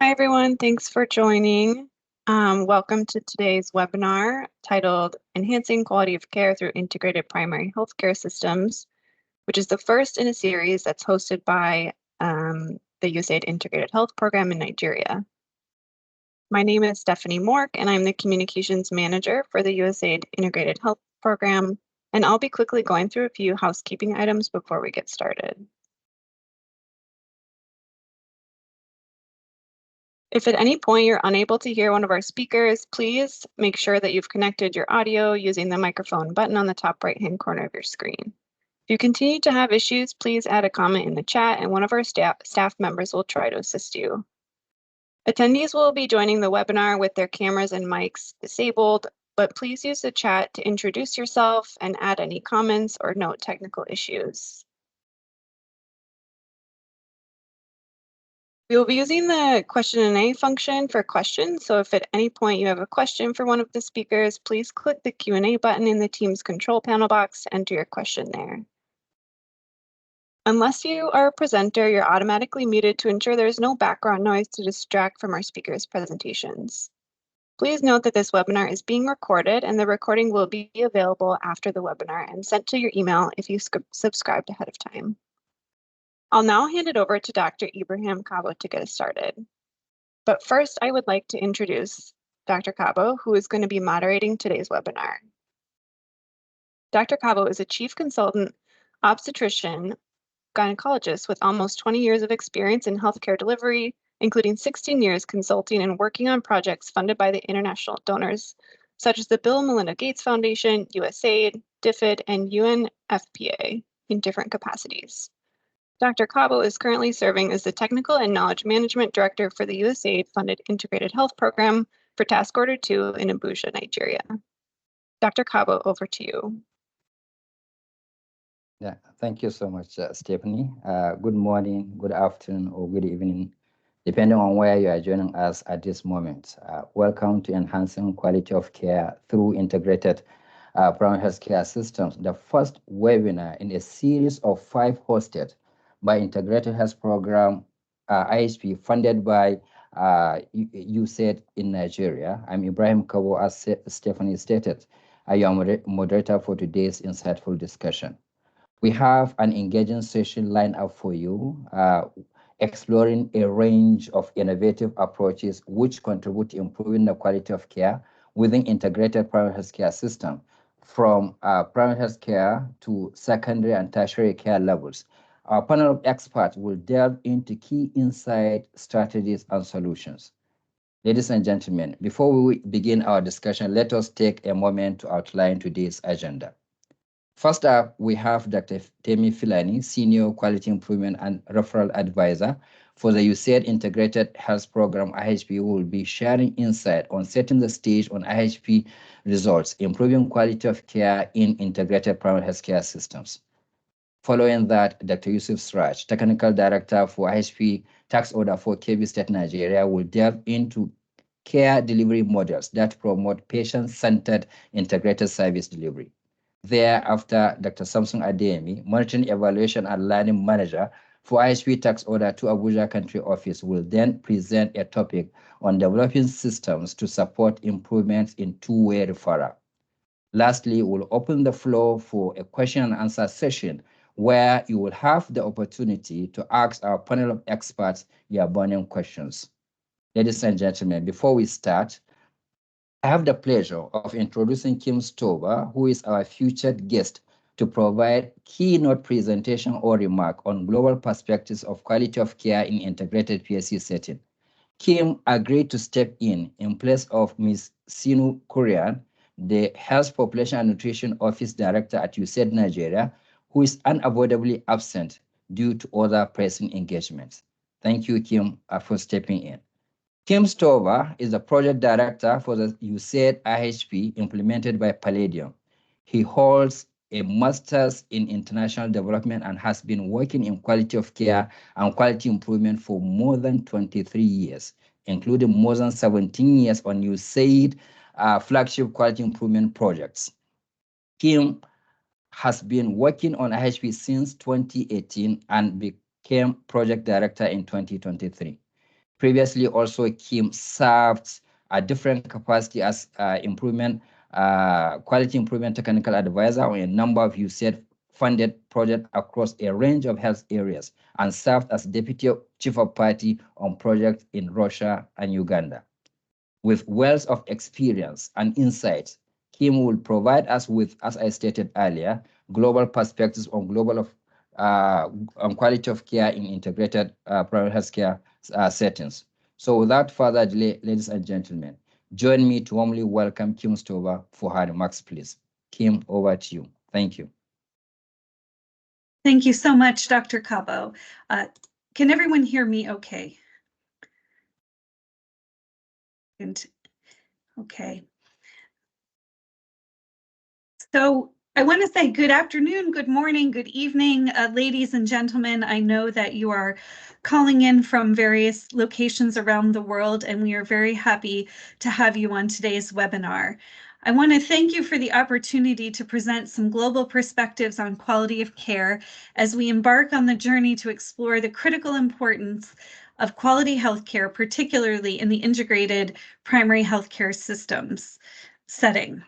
Hi, everyone. Thanks for joining. Welcome to today's webinar titled Enhancing Quality of Care Through Integrated Primary Healthcare Systems, which is the first in a series that's hosted by the USAID Integrated Health Program in Nigeria. My name is Stephanie Mork, and I'm the Communications Manager for the USAID Integrated Health Program, and I'll be quickly going through a few housekeeping items before we get started. If at any point you're unable to hear one of our speakers, please make sure that you've connected your audio using the microphone button on the top right-hand corner of your screen. If you continue to have issues, please add a comment in the chat and one of our staff members will try to assist you. Attendees will be joining the webinar with their cameras and mics disabled, but please use the chat to introduce yourself and add any comments or note technical issues. We will be using the Q&A function for questions, so if at any point you have a question for one of the speakers, please click the Q&A button in the Teams control panel box to enter your question there. Unless you are a presenter, you're automatically muted to ensure there is no background noise to distract from our speakers' presentations. Please note that this webinar is being recorded and the recording will be available after the webinar and sent to your email if you subscribed ahead of time. I'll now hand it over to Dr. Ibrahim Cabo to get us started. But first, I would like to introduce Dr. Cabo, who is going to be moderating today's webinar. Dr. Cabo is a chief consultant obstetrician gynecologist with almost 20 years of experience in healthcare delivery, including 16 years consulting and working on projects funded by the international donors, such as the Bill and Melinda Gates Foundation, USAID, DFID, and UNFPA in different capacities. Dr. Cabo is currently serving as the Technical and Knowledge Management Director for the USAID-funded Integrated Health Program for Task Order 2 in Abuja, Nigeria. Dr. Cabo, over to you. Yeah, thank you so much, Stephanie. Good morning, good afternoon, or good evening, depending on where you are joining us at this moment. Welcome to Enhancing Quality of Care Through Integrated Primary Healthcare Systems, the first webinar in a series of 5 hosted by Integrated Health Program, IHP, funded by USAID in Nigeria. I'm Ibrahim Cabo, as Stephanie stated. I am moderator for today's insightful discussion. We have an engaging session lined up for you, exploring a range of innovative approaches which contribute to improving the quality of care within integrated primary health care system, from primary health care to secondary and tertiary care levels. Our panel of experts will delve into key insight, strategies, and solutions. Ladies and gentlemen, before we begin our discussion, let us take a moment to outline today's agenda. First up, we have Dr. Temi Filani, Senior Quality Improvement and Referral Advisor for the USAID Integrated Health Program, IHP, who will be sharing insight on setting the stage on IHP results, improving quality of care in integrated primary health care systems. Following that, Dr. Yusuf Sraj, Technical Director for IHP Tax Order for Kebbi State, Nigeria, will delve into care delivery models that promote patient-centered integrated service delivery. Thereafter, Dr. Samson Adeyemi, Monitoring Evaluation and Learning Manager for IHP Tax Order to Abuja Country Office, will then present a topic on developing systems to support improvements in two-way referral. Lastly, we'll open the floor for a question and answer session where you will have the opportunity to ask our panel of experts your burning questions. Ladies and gentlemen, before we start, I have the pleasure of introducing Kim Stover, who is our featured guest, to provide keynote presentation or remark on global perspectives of quality of care in integrated PSC setting. Kim agreed to step in place of Ms. Sinu Kurian, the Health Population and Nutrition Office Director at USAID Nigeria, who is unavoidably absent due to other pressing engagements. Thank you, Kim, for stepping in. Kim Stover is the project director for the USAID IHP implemented by Palladium. He holds a master's in international development and has been working in quality of care and quality improvement for more than 23 years, including more than 17 years on USAID flagship quality improvement projects. Kim has been working on IHP since 2018 and became project director in 2023. Previously, also Kim served a different capacity as quality improvement technical advisor on a number of USAID funded projects across a range of health areas, and served as deputy chief of party on projects in Russia and Uganda. With wealth of experience and insight, Kim will provide us with, as I stated earlier, global perspectives on on quality of care in integrated primary healthcare settings. So without further delay, ladies and gentlemen, join me to warmly welcome Kim Stover for her remarks, please. Kim, over to you. Thank you. Thank you so much, Dr. Cabo. Can everyone hear me okay? Okay. So I want to say good afternoon, good morning, good evening, ladies and gentlemen. I know that you are calling in from various locations around the world, and we are very happy to have you on today's webinar. I want to thank you for the opportunity to present some global perspectives on quality of care as we embark on the journey to explore the critical importance of quality healthcare, particularly in the integrated primary healthcare systems setting.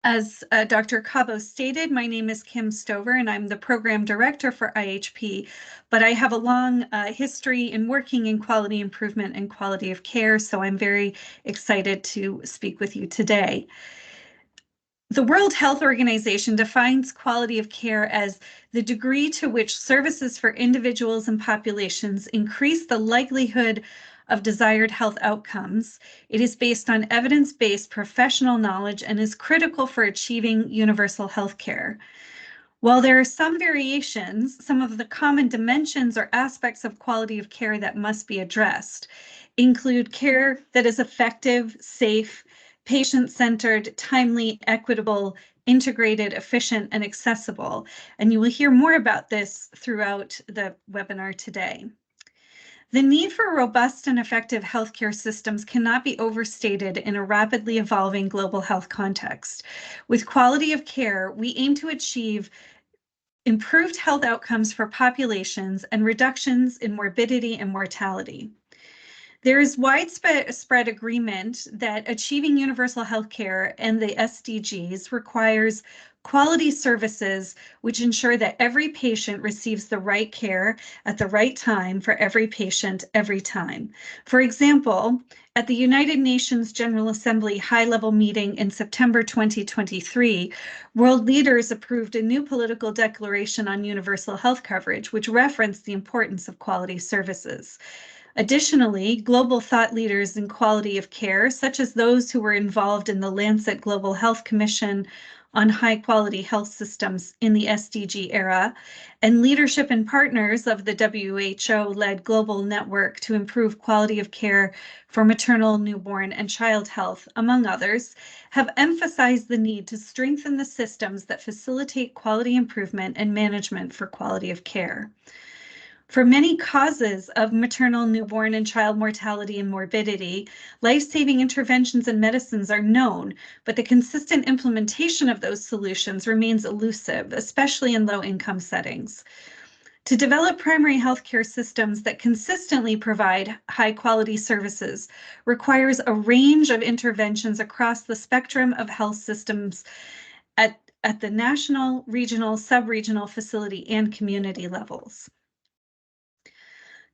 As Dr. Cabo stated, my name is Kim Stover, and I'm the program director for IHP, but I have a long history in working in quality improvement and quality of care, so I'm very excited to speak with you today. The World Health Organization defines quality of care as the degree to which services for individuals and populations increase the likelihood of desired health outcomes. It is based on evidence-based professional knowledge and is critical for achieving universal health care. While there are some variations, some of the common dimensions or aspects of quality of care that must be addressed include care that is effective, safe, patient-centered, timely, equitable, integrated, efficient, and accessible. And you will hear more about this throughout the webinar today. The need for robust and effective healthcare systems cannot be overstated in a rapidly evolving global health context. With quality of care, we aim to achieve improved health outcomes for populations and reductions in morbidity and mortality. There is widespread agreement that achieving universal health care and the SDGs requires quality services which ensure that every patient receives the right care at the right time for every patient every time. For example, at the United Nations General Assembly high-level meeting in September 2023, world leaders approved a new political declaration on universal health coverage, which referenced the importance of quality services. Additionally, global thought leaders in quality of care, such as those who were involved in the Lancet Global Health Commission on high-quality health systems in the SDG era, and leadership and partners of the WHO-led global network to improve quality of care for maternal, newborn, and child health, among others, have emphasized the need to strengthen the systems that facilitate quality improvement and management for quality of care. For many causes of maternal, newborn, and child mortality and morbidity, life-saving interventions and medicines are known, but the consistent implementation of those solutions remains elusive, especially in low-income settings. To develop primary healthcare systems that consistently provide high-quality services requires a range of interventions across the spectrum of health systems at the national, regional, sub-regional, facility, and community levels.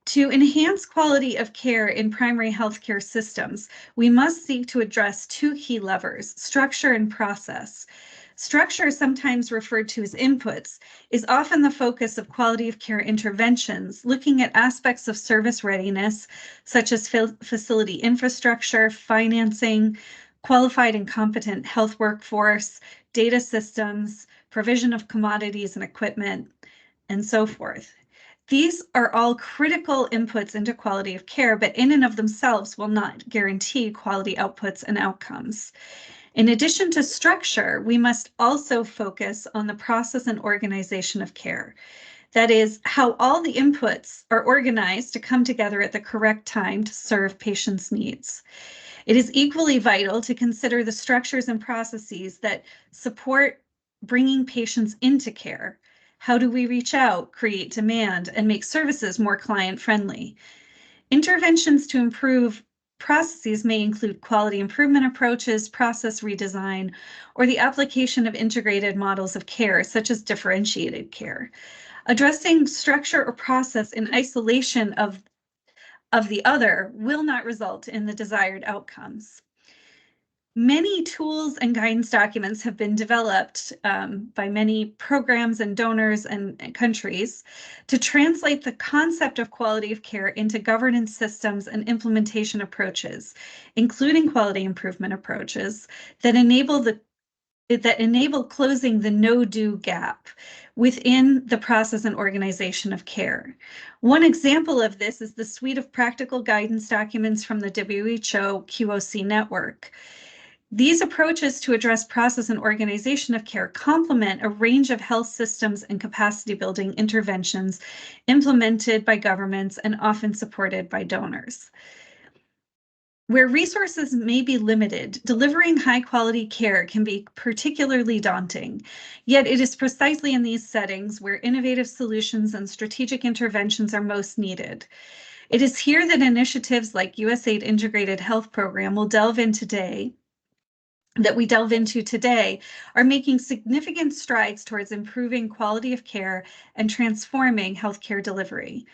To enhance quality of care in primary healthcare systems, we must seek to address two key levers, structure and process. Structure, sometimes referred to as inputs, is often the focus of quality of care interventions, looking at aspects of service readiness, such as facility infrastructure, financing, qualified and competent health workforce, data systems, provision of commodities and equipment, and so forth. These are all critical inputs into quality of care, but in and of themselves will not guarantee quality outputs and outcomes. In addition to structure, we must also focus on the process and organization of care. That is, how all the inputs are organized to come together at the correct time to serve patients' needs. It is equally vital to consider the structures and processes that support bringing patients into care. How do we reach out, create demand, and make services more client-friendly? Interventions to improve processes may include quality improvement approaches, process redesign, or the application of integrated models of care, such as differentiated care. Addressing structure or process in isolation of the other will not result in the desired outcomes. Many tools and guidance documents have been developed by many programs and donors and countries to translate the concept of quality of care into governance systems and implementation approaches, including quality improvement approaches that enable closing the no-do gap within the process and organization of care. One example of this is the suite of practical guidance documents from the WHO QOC network. These approaches to address process and organization of care complement a range of health systems and capacity building interventions implemented by governments and often supported by donors. Where resources may be limited, delivering high quality care can be particularly daunting. Yet it is precisely in these settings where innovative solutions and strategic interventions are most needed. It is here that initiatives like USAID Integrated Health Program we delve into today are making significant strides towards improving quality of care and transforming healthcare delivery.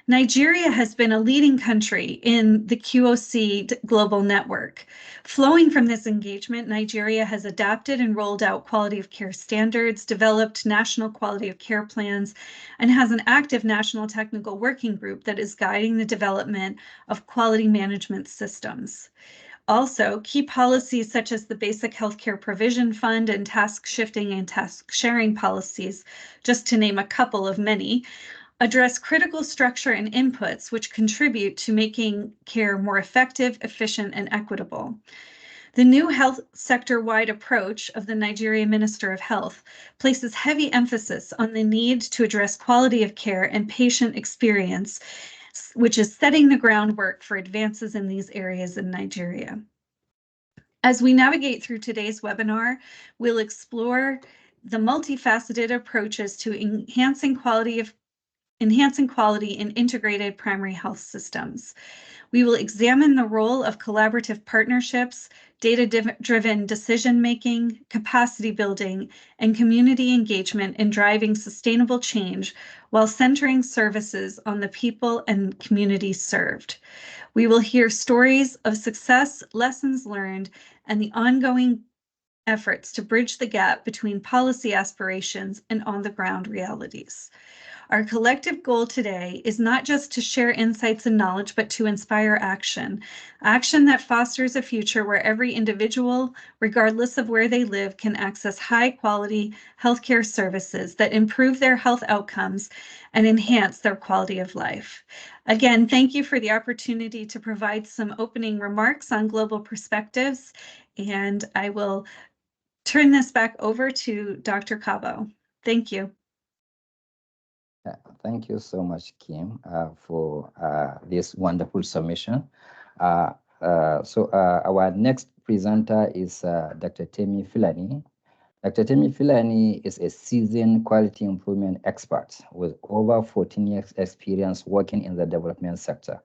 Nigeria has been a leading country in the QOC global network. Flowing from this engagement, Nigeria has adapted and rolled out quality of care standards, developed national quality of care plans, and has an active national technical working group that is guiding the development of quality management systems. Also, key policies such as the Basic Healthcare Provision Fund and task shifting and task sharing policies, just to name a couple of many, address critical structure and inputs which contribute to making care more effective, efficient, and equitable. The new health sector-wide approach of the Nigerian Minister of Health places heavy emphasis on the need to address quality of care and patient experience, which is setting the groundwork for advances in these areas in Nigeria. As we navigate through today's webinar, we'll explore the multifaceted approaches to enhancing quality in integrated primary health systems. We will examine the role of collaborative partnerships, data-driven decision-making, capacity building, and community engagement in driving sustainable change while centering services on the people and communities served. We will hear stories of success, lessons learned, and the ongoing efforts to bridge the gap between policy aspirations and on-the-ground realities. Our collective goal today is not just to share insights and knowledge, but to inspire action that fosters a future where every individual, regardless of where they live, can access high-quality healthcare services that improve their health outcomes and enhance their quality of life. Again, thank you for the opportunity to provide some opening remarks on global perspectives, and I will turn this back over to Dr. Cabo. Thank you. Thank you so much, Kim, for this wonderful submission. Our next presenter is Dr. Temi Filani. Dr. Temi Filani is a seasoned quality improvement expert with over 14 years experience working in the development sector.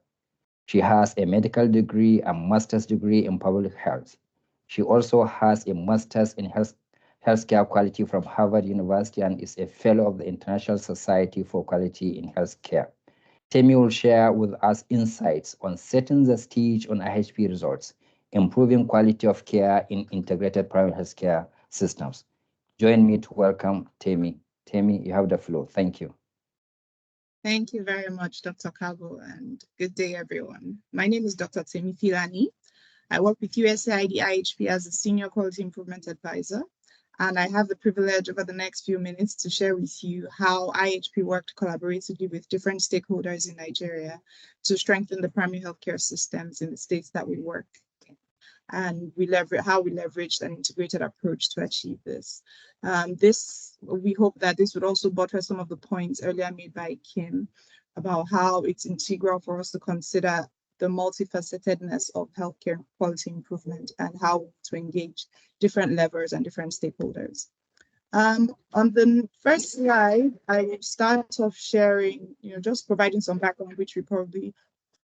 She has a medical degree and master's degree in public health. She also has a master's in healthcare quality from Harvard University and is a fellow of the International Society for Quality in Healthcare. Temi will share with us insights on setting the stage on IHP results, improving quality of care in integrated primary healthcare systems. Join me to welcome Temi. Temi, you have the floor. Thank you. Thank you very much, Dr. Cabo, and good day, everyone. My name is Dr. Temi Filani. I work with USAID IHP as a Senior Quality Improvement Advisor, and I have the privilege over the next few minutes to share with you how IHP worked collaboratively with different stakeholders in Nigeria to strengthen the primary healthcare systems in the states that we work in. And how we leveraged an integrated approach to achieve this. We hope that this would also buttress some of the points earlier made by Kim about how it's integral for us to consider the multifacetedness of healthcare quality improvement and how to engage different levers and different stakeholders. On the first slide, I start off sharing, just providing some background, which we probably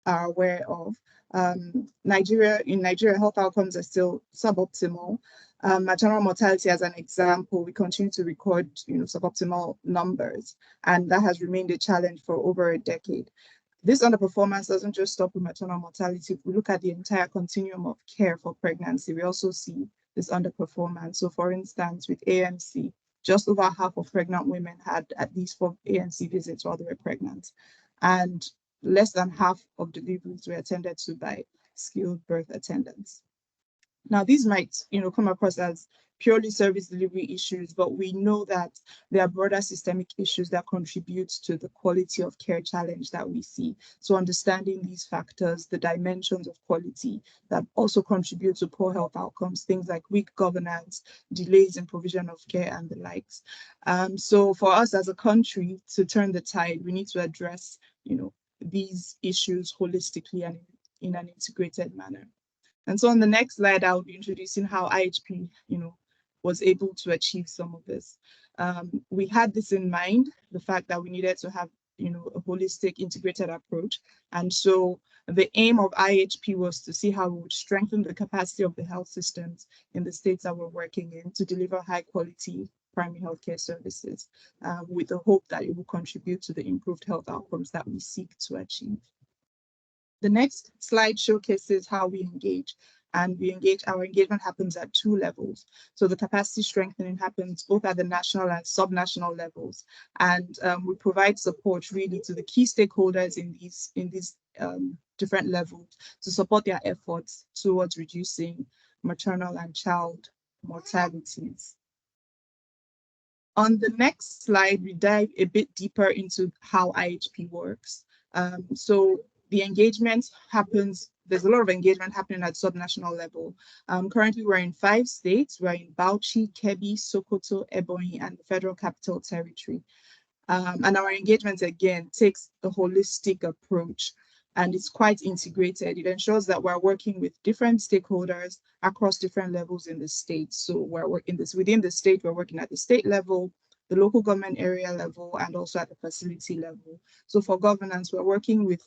are aware of. In Nigeria, health outcomes are still suboptimal. Maternal mortality, as an example, we continue to record, suboptimal numbers, and that has remained a challenge for over a decade. This underperformance doesn't just stop with maternal mortality. If we look at the entire continuum of care for pregnancy, we also see this underperformance. So, for instance, with ANC, just over half of pregnant women had at least 4 ANC visits while they were pregnant, and less than half of deliveries were attended to by skilled birth attendants. Now, these might, come across as purely service delivery issues, but we know that there are broader systemic issues that contribute to the quality of care challenge that we see. So understanding these factors, the dimensions of quality that also contribute to poor health outcomes, things like weak governance, delays in provision of care, and the likes. So for us as a country to turn the tide, we need to address, these issues holistically and in an integrated manner. And so on the next slide, I'll be introducing how IHP, was able to achieve some of this. We had this in mind, the fact that we needed to have, a holistic integrated approach. And so the aim of IHP was to see how we would strengthen the capacity of the health systems in the states that we're working in to deliver high quality primary healthcare services, with the hope that it will contribute to the improved health outcomes that we seek to achieve. The next slide showcases how we engage, and our engagement happens at 2 levels. So the capacity strengthening happens both at the national and subnational levels, and we provide support really to the key stakeholders in these different levels to support their efforts towards reducing maternal and child mortalities. On the next slide, we dive a bit deeper into how IHP works. So the engagement happens, there's a lot of engagement happening at subnational level. Currently, we're in 5 states. We're in Bauchi, Kebbi, Sokoto, Ebonyi, and the Federal Capital Territory. And our engagement, again, takes a holistic approach, and it's quite integrated. It ensures that we're working with different stakeholders across different levels in the state. So we're working within the state, we're working at the state level, the local government area level, and also at the facility level. So for governance, we're working with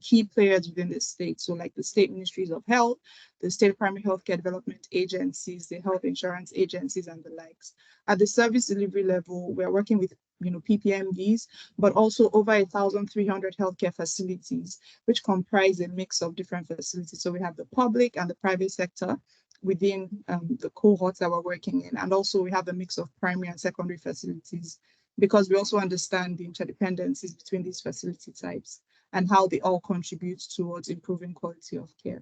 key players within the state. So like the state ministries of health, the state primary healthcare development agencies, the health insurance agencies, and the likes. At the service delivery level, we're working with PPMDs, but also over 1,300 healthcare facilities, which comprise a mix of different facilities. So we have the public and the private sector within the cohorts that we're working in. And also we have a mix of primary and secondary facilities, because we also understand the interdependencies between these facility types and how they all contribute towards improving quality of care.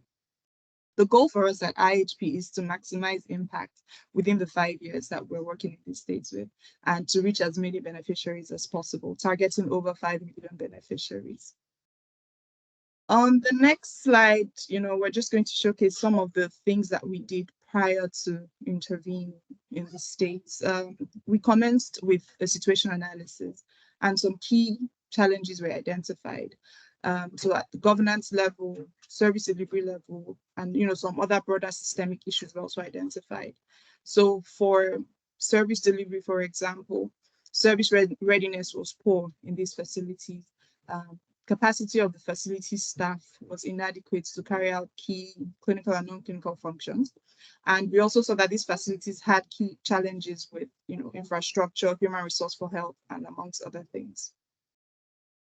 The goal for us at IHP is to maximize impact within the 5 years that we're working in these states with, and to reach as many beneficiaries as possible, targeting over 5 million beneficiaries. On the next slide, we're just going to showcase some of the things that we did prior to intervening in the states. We commenced with a situation analysis, and some key challenges were identified. So at the governance level, service delivery level, and some other broader systemic issues were also identified. So for service delivery, for example, service readiness was poor in these facilities. Capacity of the facility staff was inadequate to carry out key clinical and non-clinical functions. And we also saw that these facilities had key challenges with infrastructure, human resource for health, and amongst other things.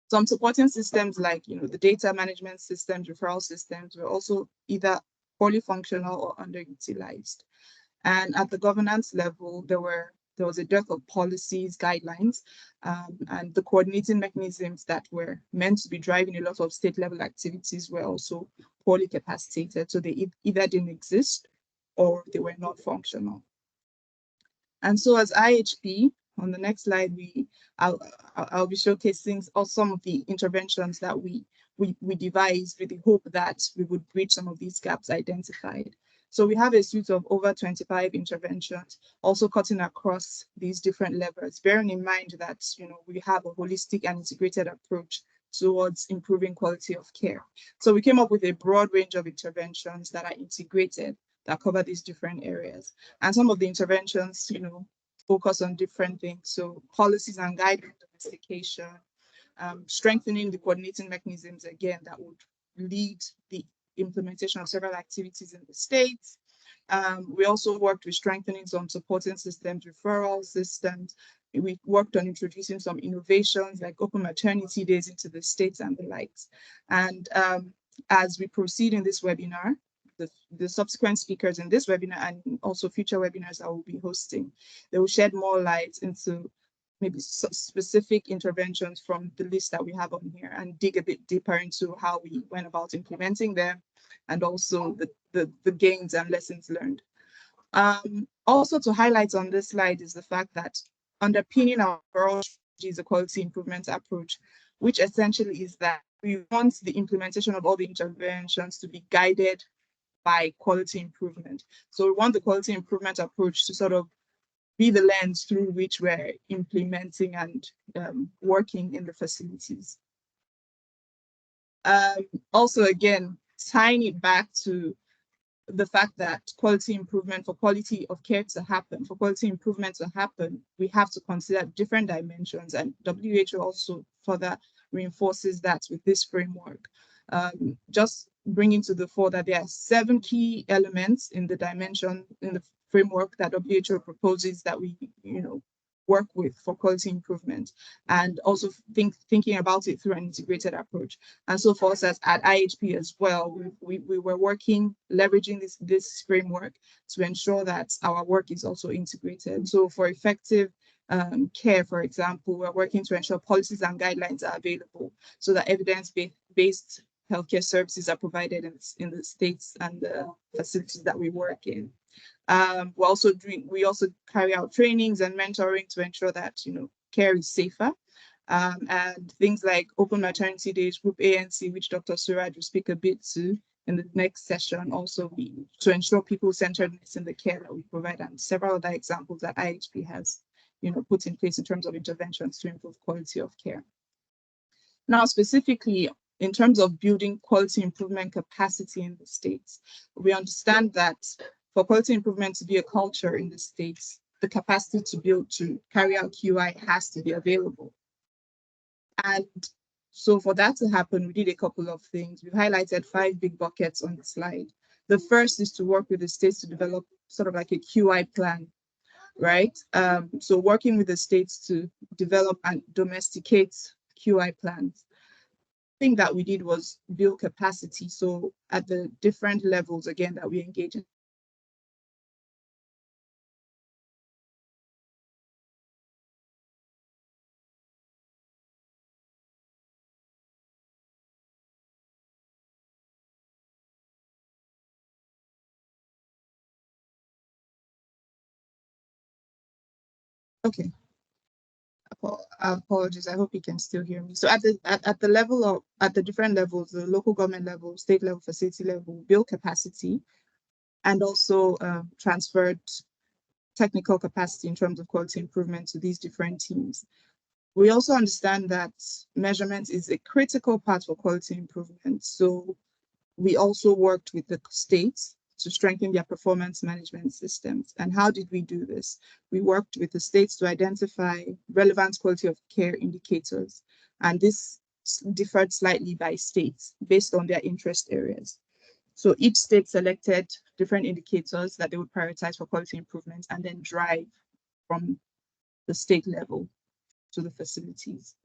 Some supporting systems like the data management systems, referral systems were also either poorly functional or underutilized. And at the governance level, there was a dearth of policies, guidelines, and the coordinating mechanisms that were meant to be driving a lot of state level activities were also poorly capacitated. So they either didn't exist or they were not functional. And so as IHP, on the next slide, I'll be showcasing some of the interventions that we devised with the hope that we would bridge some of these gaps identified. So we have a suite of over 25 interventions, also cutting across these different levels, bearing in mind that we have a holistic and integrated approach towards improving quality of care. So we came up with a broad range of interventions that are integrated, that cover these different areas. And some of the interventions, focus on different things. So policies and guidelines, domestication, strengthening the coordinating mechanisms, again, that would lead the implementation of several activities in the states. We also worked with strengthening some supporting systems, referral systems. We worked on introducing some innovations like open maternity days into the states and the likes. And as we proceed in this webinar, the subsequent speakers in this webinar and also future webinars I will be hosting, they will shed more light into maybe specific interventions from the list that we have on here and dig a bit deeper into how we went about implementing them and also the gains and lessons learned. Also to highlight on this slide is the fact that underpinning our overall strategy is a quality improvement approach, which essentially is that we want the implementation of all the interventions to be guided by quality improvement. So we want the quality improvement approach to sort of be the lens through which we're implementing and working in the facilities. Also, again, tying it back to the fact that quality improvement, for quality of care to happen, for quality improvement to happen, we have to consider different dimensions, and WHO also further reinforces that with this framework. Just bringing to the fore that there are 7 key elements in the dimension, in the framework that WHO proposes that we, work with for quality improvement, and also thinking about it through an integrated approach. And so for us at IHP as well, we were working, leveraging this framework to ensure that our work is also integrated. So for effective care, for example, we're working to ensure policies and guidelines are available so that evidence-based healthcare services are provided in the states and the facilities that we work in. We also carry out trainings and mentoring to ensure that care is safer, and things like open maternity days, group ANC, which Dr. Suraj will speak a bit to in the next session, also to ensure people-centeredness in the care that we provide, and several other examples that IHP has put in place in terms of interventions to improve quality of care. Now, specifically in terms of building quality improvement capacity in the states, we understand that for quality improvement to be a culture in the states, the capacity to carry out QI has to be available. And so for that to happen, we did a couple of things. We've highlighted 5 big buckets on the slide. The first is to work with the states to develop sort of like a QI plan, right? So working with the states to develop and domesticate QI plans. The thing that we did was build capacity. So at the different levels, again, that we engage in. Okay. Apologies. I hope you can still hear me. So at the different levels, the local government level, state level, facility level, build capacity, and also transferred technical capacity in terms of quality improvement to these different teams. We also understand that measurement is a critical part for quality improvement. So we also worked with the states to strengthen their performance management systems. And how did we do this? We worked with the states to identify relevant quality of care indicators. And this differed slightly by states based on their interest areas. So each state selected different indicators that they would prioritize for quality improvement and then drive from the state level to the facilities.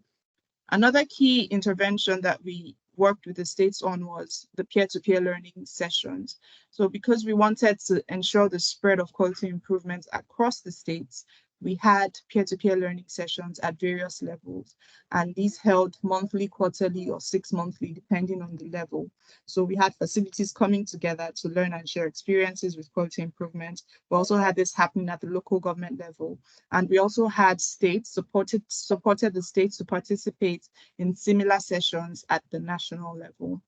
Another key intervention that we worked with the states on was the peer-to-peer learning sessions. So because we wanted to ensure the spread of quality improvements across the states, we had peer-to-peer learning sessions at various levels, and these held monthly, quarterly, or 6 monthly, depending on the level. So we had facilities coming together to learn and share experiences with quality improvement. We also had this happening at the local government level, and we also had states supported the states to participate in similar sessions at the national level.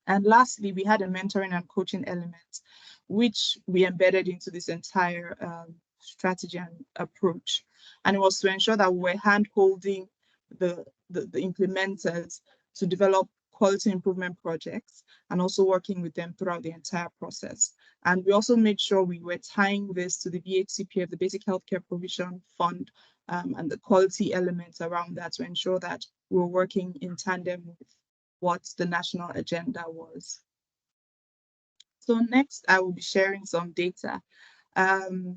And lastly, we had a mentoring and coaching element, which we embedded into this entire strategy and approach. And it was to ensure that we were hand-holding the implementers to develop quality improvement projects and also working with them throughout the entire process. And we also made sure we were tying this to the BHCPF, the Basic Healthcare Provision Fund, and the quality elements around that to ensure that we were working in tandem with what the national agenda was. So next, I will be sharing some data.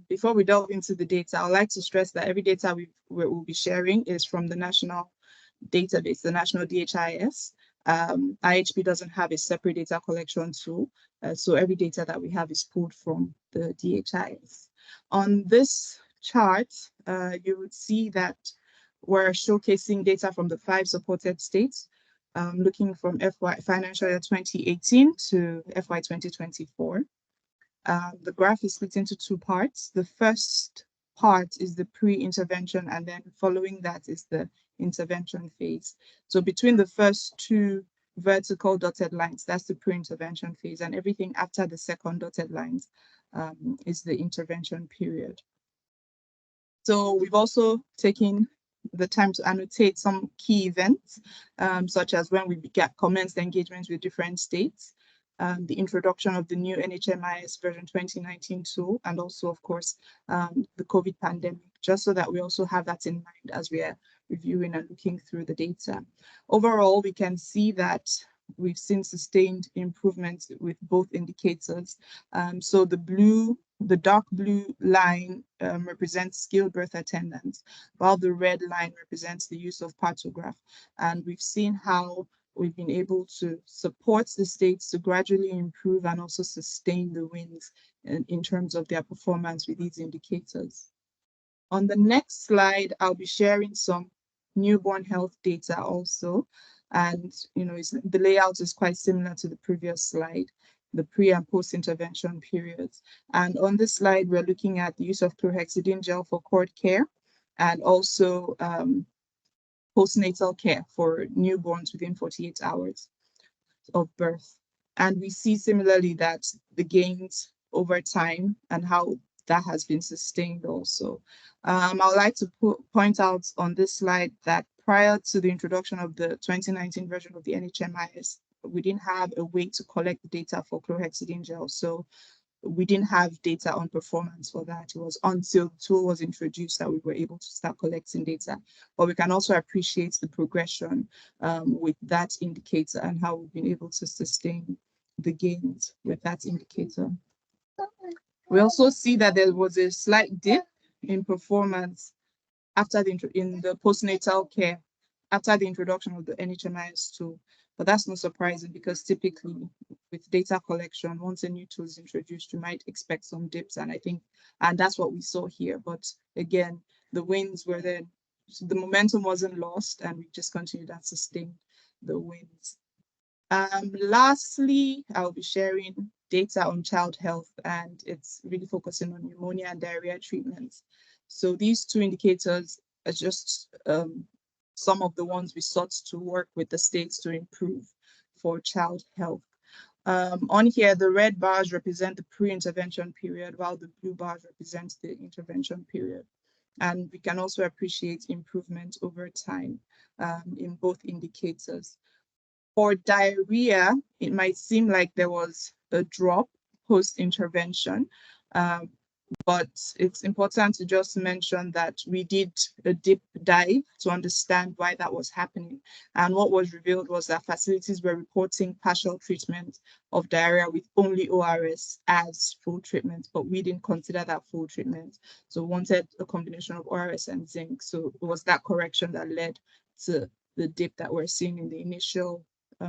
Before we delve into the data, I'd like to stress that every data we'll be sharing is from the national database, the national DHIS. IHP doesn't have a separate data collection tool, so every data that we have is pulled from the DHIS. On this chart, you would see that we're showcasing data from the 5 supported states, looking from financial year 2018 to FY 2024. The graph is split into 2 parts. The first part is the pre-intervention, and then following that is the intervention phase. So between the first 2 vertical dotted lines, that's the pre-intervention phase, and everything after the second dotted lines is the intervention period. So we've also taken the time to annotate some key events, such as when we commenced engagements with different states, the introduction of the new NHMIS version 2019 tool, and also, of course, the COVID pandemic, just so that we also have that in mind as we are reviewing and looking through the data. Overall, we can see that we've seen sustained improvements with both indicators. So the dark blue line represents skilled birth attendance, while the red line represents the use of partograph. And we've seen how we've been able to support the states to gradually improve and also sustain the wins in terms of their performance with these indicators. On the next slide, I'll be sharing some newborn health data also. And the layout is quite similar to the previous slide, the pre and post intervention periods. And on this slide, we're looking at the use of chlorhexidine gel for cord care and also postnatal care for newborns within 48 hours of birth. And we see similarly that the gains over time and how that has been sustained also. I would like to point out on this slide that prior to the introduction of the 2019 version of the NHMIS, we didn't have a way to collect the data for chlorhexidine gel. So we didn't have data on performance for that. It was until the tool was introduced that we were able to start collecting data. But we can also appreciate the progression with that indicator and how we've been able to sustain the gains with that indicator. We also see that there was a slight dip in performance after in the postnatal care after the introduction of the NHMIS tool. But that's not surprising because typically with data collection, once a new tool is introduced, you might expect some dips. And that's what we saw here. But again, the wins were there. So the momentum wasn't lost and we just continued and sustained the wins. Lastly, I'll be sharing data on child health, and it's really focusing on pneumonia and diarrhea treatments. So these 2 indicators are just some of the ones we sought to work with the states to improve for child health. On here, the red bars represent the pre-intervention period, while the blue bars represent the intervention period. And we can also appreciate improvement over time in both indicators. For diarrhea, it might seem like there was a drop post-intervention, but it's important to just mention that we did a deep dive to understand why that was happening. And what was revealed was that facilities were reporting partial treatment of diarrhea with only ORS as full treatment, but we didn't consider that full treatment. So we wanted a combination of ORS and zinc. So it was that correction that led to the dip that we're seeing in the initial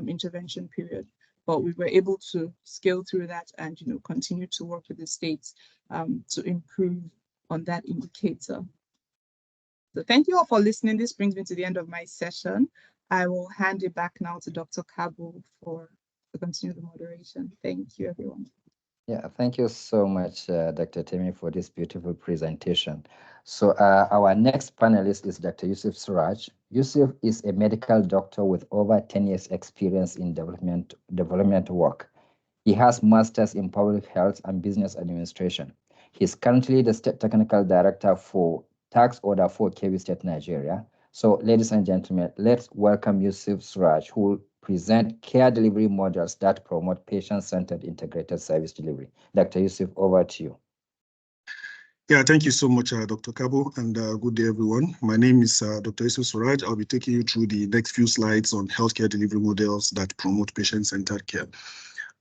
intervention period. But we were able to scale through that and continue to work with the states to improve on that indicator. So thank you all for listening. This brings me to the end of my session. I will hand it back now to Dr. Kabo to continue the moderation. Thank you, everyone. Yeah, thank you so much, Dr. Temi, for this beautiful presentation. So our next panelist is Dr. Yusuf Suraj. Yusuf is a medical doctor with over 10 years experience in development work. He has masters in public health and business administration. He's currently the state technical director for Tax Order 4 Kebbi State, Nigeria. So ladies and gentlemen, let's welcome Yusuf Suraj, who will present care delivery models that promote patient-centered integrated service delivery. Dr. Yusuf, over to you. Yeah, thank you so much, Dr. Kabo, and good day, everyone. My name is Dr. Yusuf Suraj. I'll be taking you through the next few slides on healthcare delivery models that promote patient-centered care.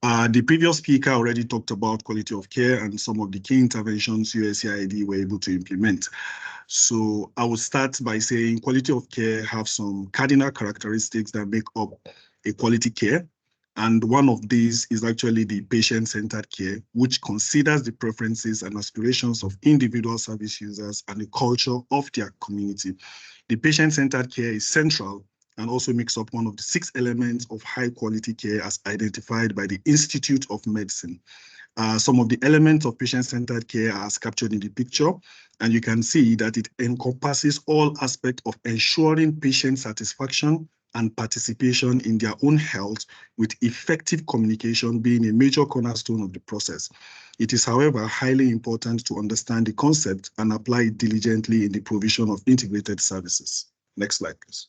The previous speaker already talked about quality of care and some of the key interventions USAID were able to implement. So I will start by saying quality of care have some cardinal characteristics that make up a quality care. And one of these is actually the patient-centered care, which considers the preferences and aspirations of individual service users and the culture of their community. The patient-centered care is central and also makes up one of the 6 elements of high-quality care as identified by the Institute of Medicine. Some of the elements of patient-centered care are captured in the picture, and you can see that it encompasses all aspects of ensuring patient satisfaction and participation in their own health, with effective communication being a major cornerstone of the process. It is, however, highly important to understand the concept and apply it diligently in the provision of integrated services. Next slide, please.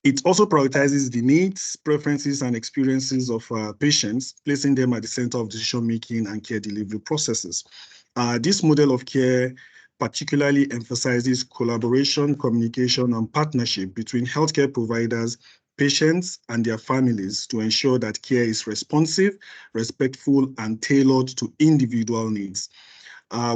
It also prioritizes the needs, preferences, and experiences of patients, placing them at the center of decision-making and care delivery processes. This model of care particularly emphasizes collaboration, communication, and partnership between healthcare providers, patients, and their families to ensure that care is responsive, respectful, and tailored to individual needs.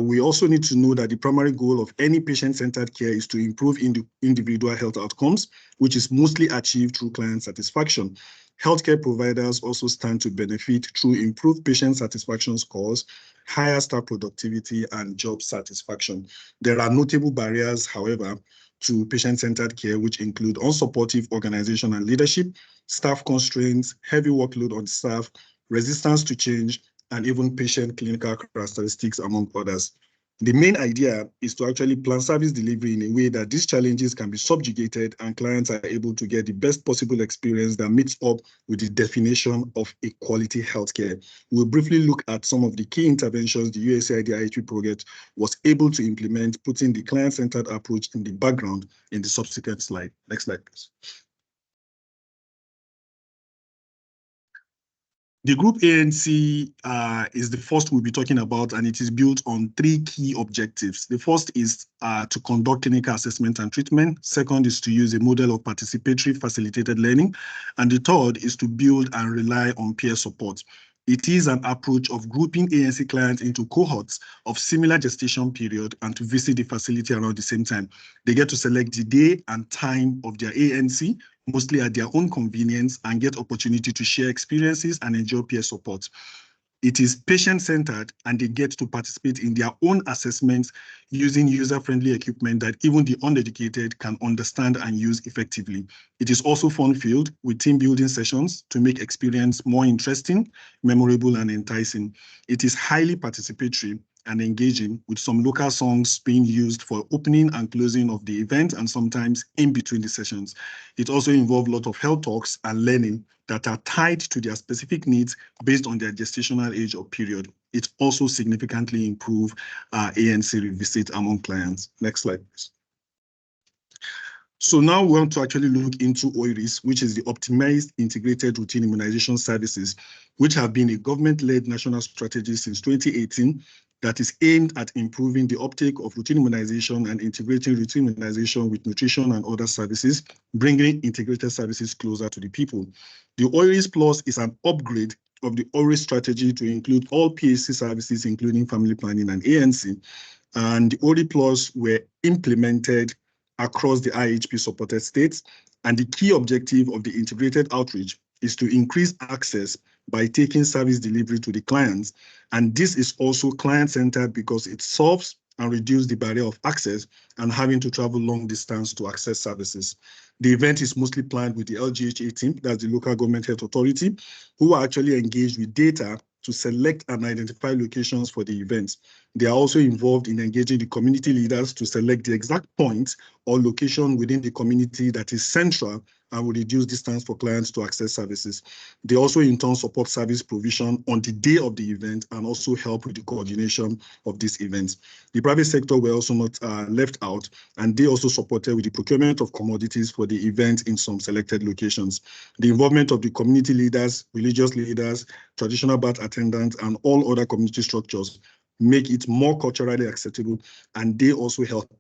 We also need to know that the primary goal of any patient-centered care is to improve individual health outcomes, which is mostly achieved through client satisfaction. Healthcare providers also stand to benefit through improved patient satisfaction scores, higher staff productivity, and job satisfaction. There are notable barriers, however, to patient-centered care, which include unsupportive organization and leadership, staff constraints, heavy workload on staff, resistance to change, and even patient clinical characteristics, among others. The main idea is to actually plan service delivery in a way that these challenges can be subjugated and clients are able to get the best possible experience that meets up with the definition of a quality healthcare. We'll briefly look at some of the key interventions the USAID IHP project was able to implement, putting the client-centered approach in the background in the subsequent slide. Next slide, please. The group ANC is the first we'll be talking about, and it is built on 3 key objectives. The first is to conduct clinical assessment and treatment. Second is to use a model of participatory facilitated learning. And the third is to build and rely on peer support. It is an approach of grouping ANC clients into cohorts of similar gestation period and to visit the facility around the same time. They get to select the day and time of their ANC, mostly at their own convenience, and get opportunity to share experiences and enjoy peer support. It is patient-centered, and they get to participate in their own assessments using user-friendly equipment that even the uneducated can understand and use effectively. It is also fun-filled with team-building sessions to make experience more interesting, memorable, and enticing. It is highly participatory and engaging, with some local songs being used for opening and closing of the event and sometimes in between the sessions. It also involves a lot of health talks and learning that are tied to their specific needs based on their gestational age or period. It also significantly improves ANC revisit among clients. Next slide, please. So now we want to actually look into OIRIS, which is the Optimized Integrated Routine Immunization Services, which have been a government-led national strategy since 2018 that is aimed at improving the uptake of routine immunization and integrating routine immunization with nutrition and other services, bringing integrated services closer to the people. The OIRIS Plus is an upgrade of the OIRIS strategy to include all PHC services, including family planning and ANC. And the OIRIS Plus were implemented across the IHP-supported states, and the key objective of the integrated outreach is to increase access by taking service delivery to the clients. And this is also client-centered because it solves and reduces the barrier of access and having to travel long distance to access services. The event is mostly planned with the LGHA team, that's the local government health authority, who are actually engaged with data to select and identify locations for the events. They are also involved in engaging the community leaders to select the exact point or location within the community that is central and will reduce distance for clients to access services. They also in turn support service provision on the day of the event and also help with the coordination of these events. The private sector were also not left out, and they also supported with the procurement of commodities for the event in some selected locations. The involvement of the community leaders, religious leaders, traditional bath attendants, and all other community structures make it more culturally acceptable, and they also help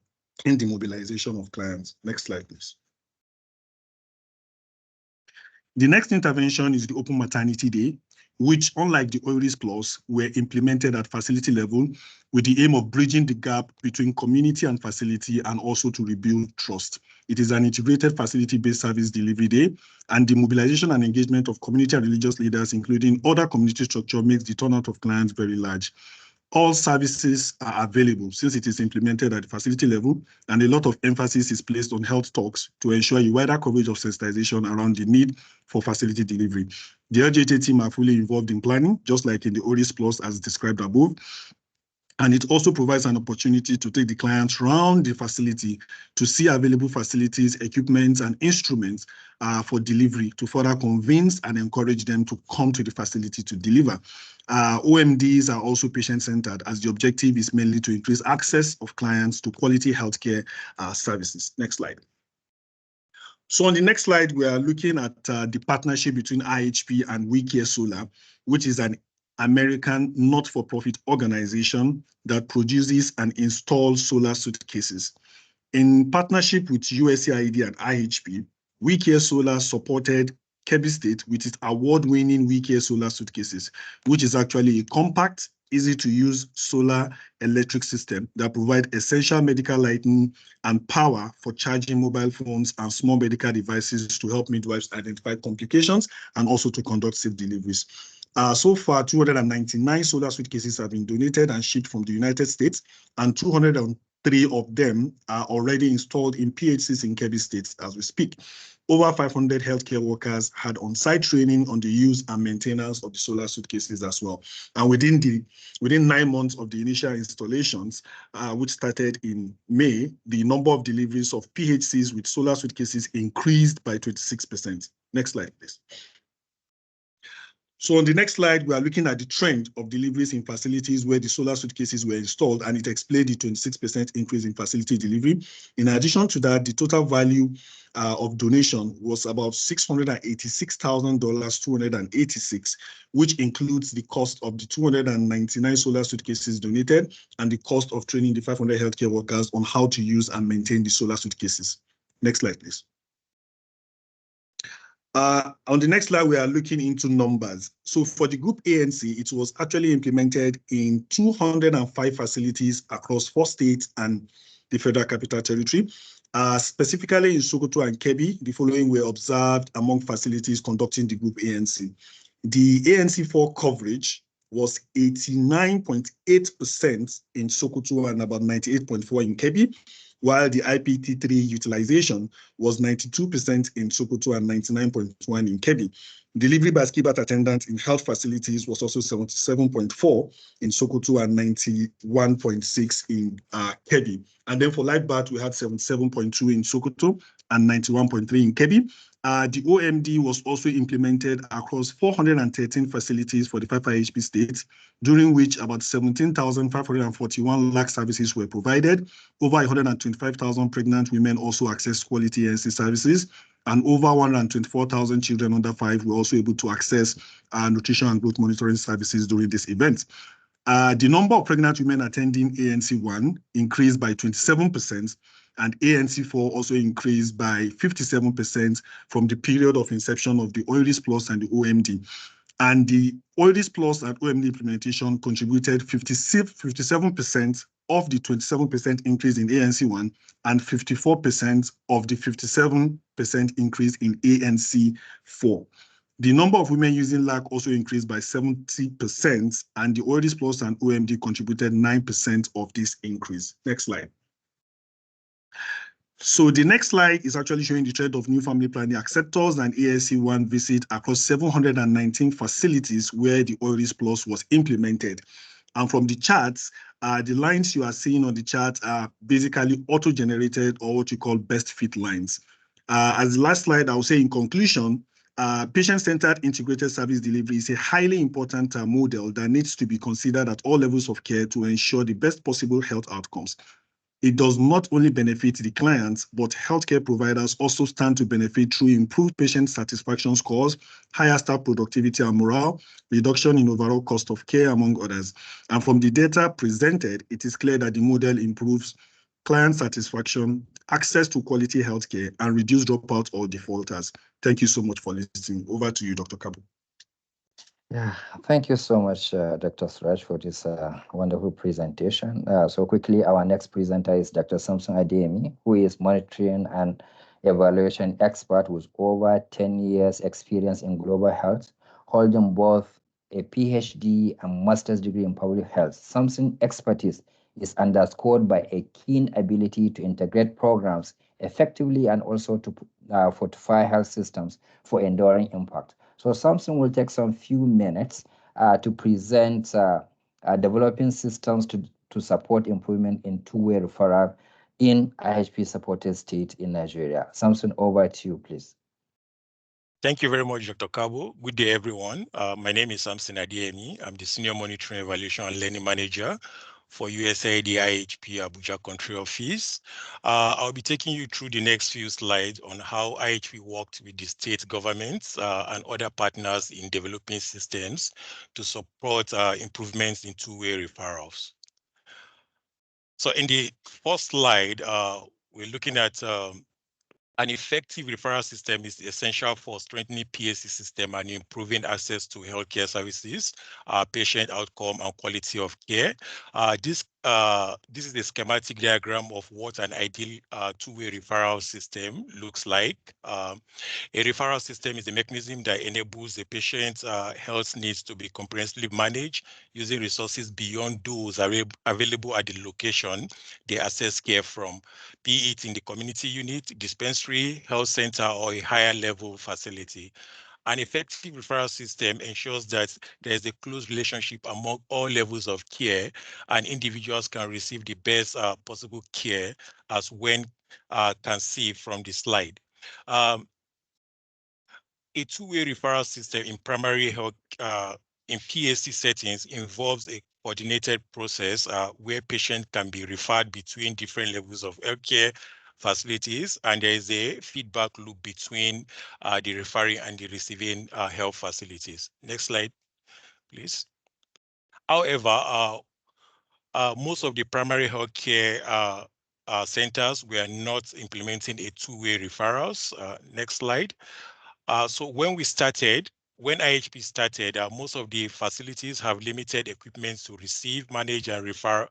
in the mobilization of clients. Next slide, please. The next intervention is the Open Maternity Day, which, unlike the OIRIS Plus, were implemented at facility level with the aim of bridging the gap between community and facility and also to rebuild trust. It is an integrated facility-based service delivery day, and the mobilization and engagement of community and religious leaders, including other community structure, makes the turnout of clients very large. All services are available since it is implemented at the facility level, and a lot of emphasis is placed on health talks to ensure a wider coverage of sensitization around the need for facility delivery. The LGT team are fully involved in planning, just like in the OIRIS Plus as described above. And it also provides an opportunity to take the clients around the facility to see available facilities, equipment, and instruments for delivery to further convince and encourage them to come to the facility to deliver. OMDs are also patient-centered, as the objective is mainly to increase access of clients to quality healthcare services. Next slide. So on the next slide, we are looking at the partnership between IHP and We Care Solar, which is an American not-for-profit organization that produces and installs solar suitcases. In partnership with USAID and IHP, We Care Solar supported Kebbi State with its award-winning We Care Solar suitcases, which is actually a compact, easy-to-use solar electric system that provide essential medical lighting and power for charging mobile phones and small medical devices to help midwives identify complications and also to conduct safe deliveries. So far, 299 solar suitcases have been donated and shipped from the United States, and 203 of them are already installed in PHCs in Kebbi State as we speak. Over 500 healthcare workers had on-site training on the use and maintenance of the solar suitcases as well. And within 9 months of the initial installations, which started in May, the number of deliveries of PHCs with solar suitcases increased by 26%. Next slide, please. So on the next slide, we are looking at the trend of deliveries in facilities where the solar suitcases were installed, and it explained the 26% increase in facility delivery. In addition to that, the total value of donation was about $686,286, which includes the cost of the 299 solar suitcases donated and the cost of training the 500 healthcare workers on how to use and maintain the solar suitcases. Next slide, please. On the next slide, we are looking into numbers. So for the group ANC, it was actually implemented in 205 facilities across 4 states and the Federal Capital Territory. Specifically in Sokoto and Kebbi, the following were observed among facilities conducting the group ANC. The ANC4 coverage was 89.8% in Sokoto and about 98.4% in Kebbi, while the IPT3 utilization was 92% in Sokoto and 99.1% in Kebbi. Delivery by skilled attendants in health facilities was also 77.4% in Sokoto and 91.6% in Kebbi. And then for live birth, we had 77.2% in Sokoto and 91.3% in Kebbi. The OMD was also implemented across 413 facilities for the 5 IHP states, during which about 17,541 lakh services were provided. Over 125,000 pregnant women also accessed quality ANC services, and over 124,000 children under 5 were also able to access nutrition and growth monitoring services during this event. The number of pregnant women attending ANC1 increased by 27%, and ANC4 also increased by 57% from the period of inception of the OIRIS Plus and the OMD. And the OIRIS Plus and OMD implementation contributed 57% of the 27% increase in ANC1 and 54% of the 57% increase in ANC4. The number of women using LAC also increased by 70%, and the OIRIS Plus and OMD contributed 9% of this increase. Next slide. So the next slide is actually showing the trend of new family planning acceptors and ASC1 visit across 719 facilities where the OIRIS Plus was implemented. And from the charts, the lines you are seeing on the chart are basically auto-generated, or what you call best fit lines. As the last slide, I will say in conclusion, patient-centered integrated service delivery is a highly important model that needs to be considered at all levels of care to ensure the best possible health outcomes. It does not only benefit the clients, but healthcare providers also stand to benefit through improved patient satisfaction scores, higher staff productivity and morale, reduction in overall cost of care, among others. And from the data presented, it is clear that the model improves client satisfaction, access to quality healthcare, and reduce dropout or defaulters. Thank you so much for listening. Over to you, Dr. Kabu. Yeah, thank you so much, Dr. Suraj, for this wonderful presentation. So quickly, our next presenter is Dr. Samson Adeyemi, who is monitoring and evaluation expert with over 10 years experience in global health, holding both a PhD and master's degree in public health. Samson's expertise is underscored by a keen ability to integrate programs effectively and also to fortify health systems for enduring impact. So Samson will take some few minutes to present developing systems to support improvement in two-way referral in IHP-supported state in Nigeria. Samson, over to you, please. Thank you very much, Dr. Kabo. Good day, everyone. My name is Samson Adeyemi. I'm the Senior Monitoring, Evaluation, and Learning Manager for USAID IHP Abuja Country Office. I'll be taking you through the next few slides on how IHP worked with the state governments and other partners in developing systems to support improvements in two-way referrals. So in the first slide, we're looking at an effective referral system is essential for strengthening PSC system and improving access to healthcare services, patient outcome, and quality of care. This is the schematic diagram of what an ideal two-way referral system looks like. A referral system is a mechanism that enables the patient's health needs to be comprehensively managed using resources beyond those available at the location they access care from, be it in the community unit, dispensary, health center, or a higher level facility. An effective referral system ensures that there is a close relationship among all levels of care and individuals can receive the best possible care, as one can see from the slide. A two-way referral system in primary health in PSC settings involves a coordinated process where patients can be referred between different levels of healthcare facilities, and there is a feedback loop between the referring and the receiving health facilities. Next slide, please. However, most of the primary healthcare centers were not implementing a two-way referrals. Next slide. So when IHP started, most of the facilities have limited equipment to receive, manage, and refer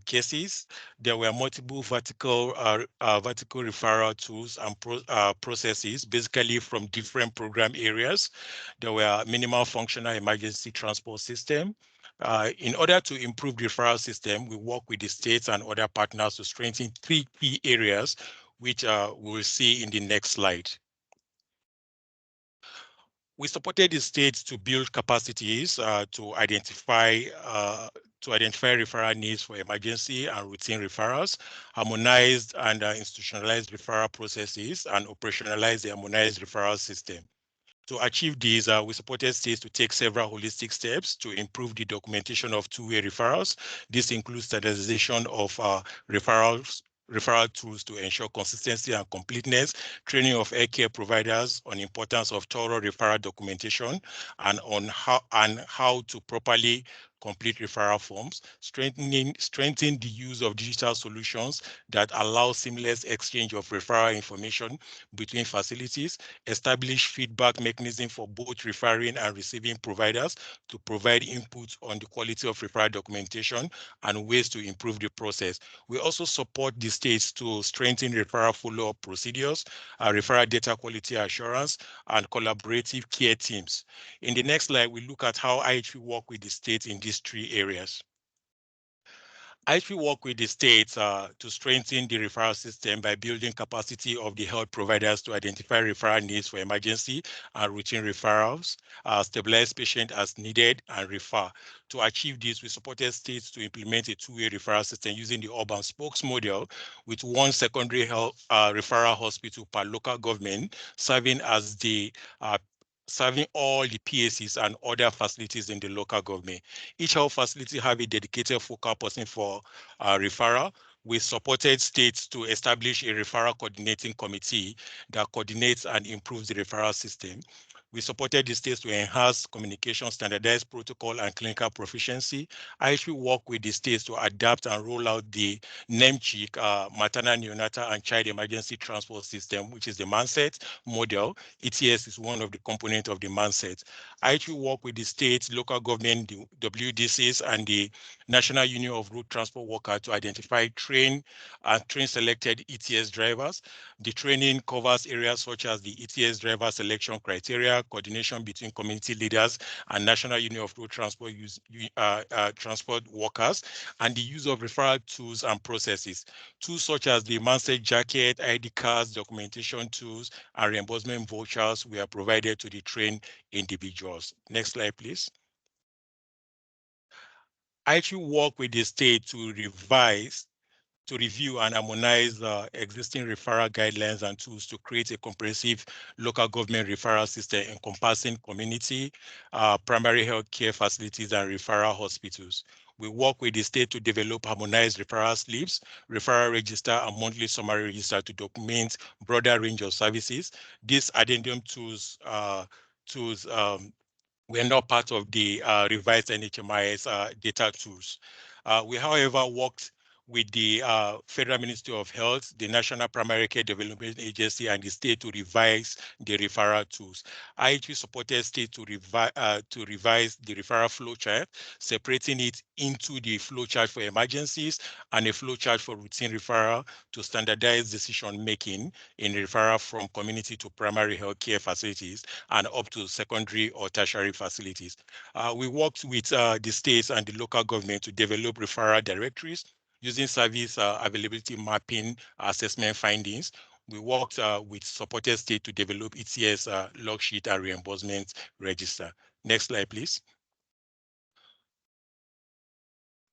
cases. There were multiple vertical referral tools and processes, basically from different program areas. There were minimal functional emergency transport system. In order to improve the referral system, we work with the states and other partners to strengthen three key areas, which we will see in the next slide. We supported the states to build capacities to identify referral needs for emergency and routine referrals, harmonized and institutionalized referral processes, and operationalized the harmonized referral system. To achieve these, we supported states to take several holistic steps to improve the documentation of two-way referrals. This includes standardization of referral tools to ensure consistency and completeness, training of healthcare providers on importance of thorough referral documentation and on how to properly complete referral forms, strengthening the use of digital solutions that allow seamless exchange of referral information between facilities, establish feedback mechanism for both referring and receiving providers to provide input on the quality of referral documentation and ways to improve the process. We also support the states to strengthen referral follow-up procedures, referral data quality assurance, and collaborative care teams. In the next slide, we look at how IHP work with the states in these three areas. IHP work with the states to strengthen the referral system by building capacity of the health providers to identify referral needs for emergency and routine referrals, stabilize patients as needed, and refer. To achieve this, we supported states to implement a two-way referral system using the urban spokes model with one secondary health referral hospital per local government, serving as the serving all the PACs and other facilities in the local government. Each health facility have a dedicated focal person for referral. We supported states to establish a referral coordinating committee that coordinates and improves the referral system. We supported the states to enhance communication, standardized protocol, and clinical proficiency. I actually work with the states to adapt and roll out the NEMCHIC, maternal, neonatal, and child emergency transport system, which is the MANSET model. ETS is one of the components of the MANSET. I actually work with the states, local government, the WDCs, and the National Union of Road Transport Workers to identify train selected ETS drivers. The training covers areas such as the ETS driver selection criteria, coordination between community leaders and National Union of Road Transport transport workers, and the use of referral tools and processes. Tools such as the MANSET jacket, ID cards, documentation tools, and reimbursement vouchers were provided to the trained individuals. Next slide, please. I actually work with the state to review and harmonize existing referral guidelines and tools to create a comprehensive local government referral system encompassing community, primary health care facilities, and referral hospitals. We work with the state to develop harmonized referral slips, referral register, and monthly summary register to document broader range of services. These addendum tools we're not part of the revised NHMIS data tools. We, however, worked with the Federal Ministry of Health, the National Primary Care Development Agency, and the state to revise the referral tools. IHP supported state to revise the referral flowchart, separating it into the flowchart for emergencies and a flowchart for routine referral to standardize decision-making in referral from community to primary health care facilities and up to secondary or tertiary facilities. We worked with the states and the local government to develop referral directories using service availability mapping assessment findings. We worked with supported state to develop ETS log sheet and reimbursement register. Next slide, please.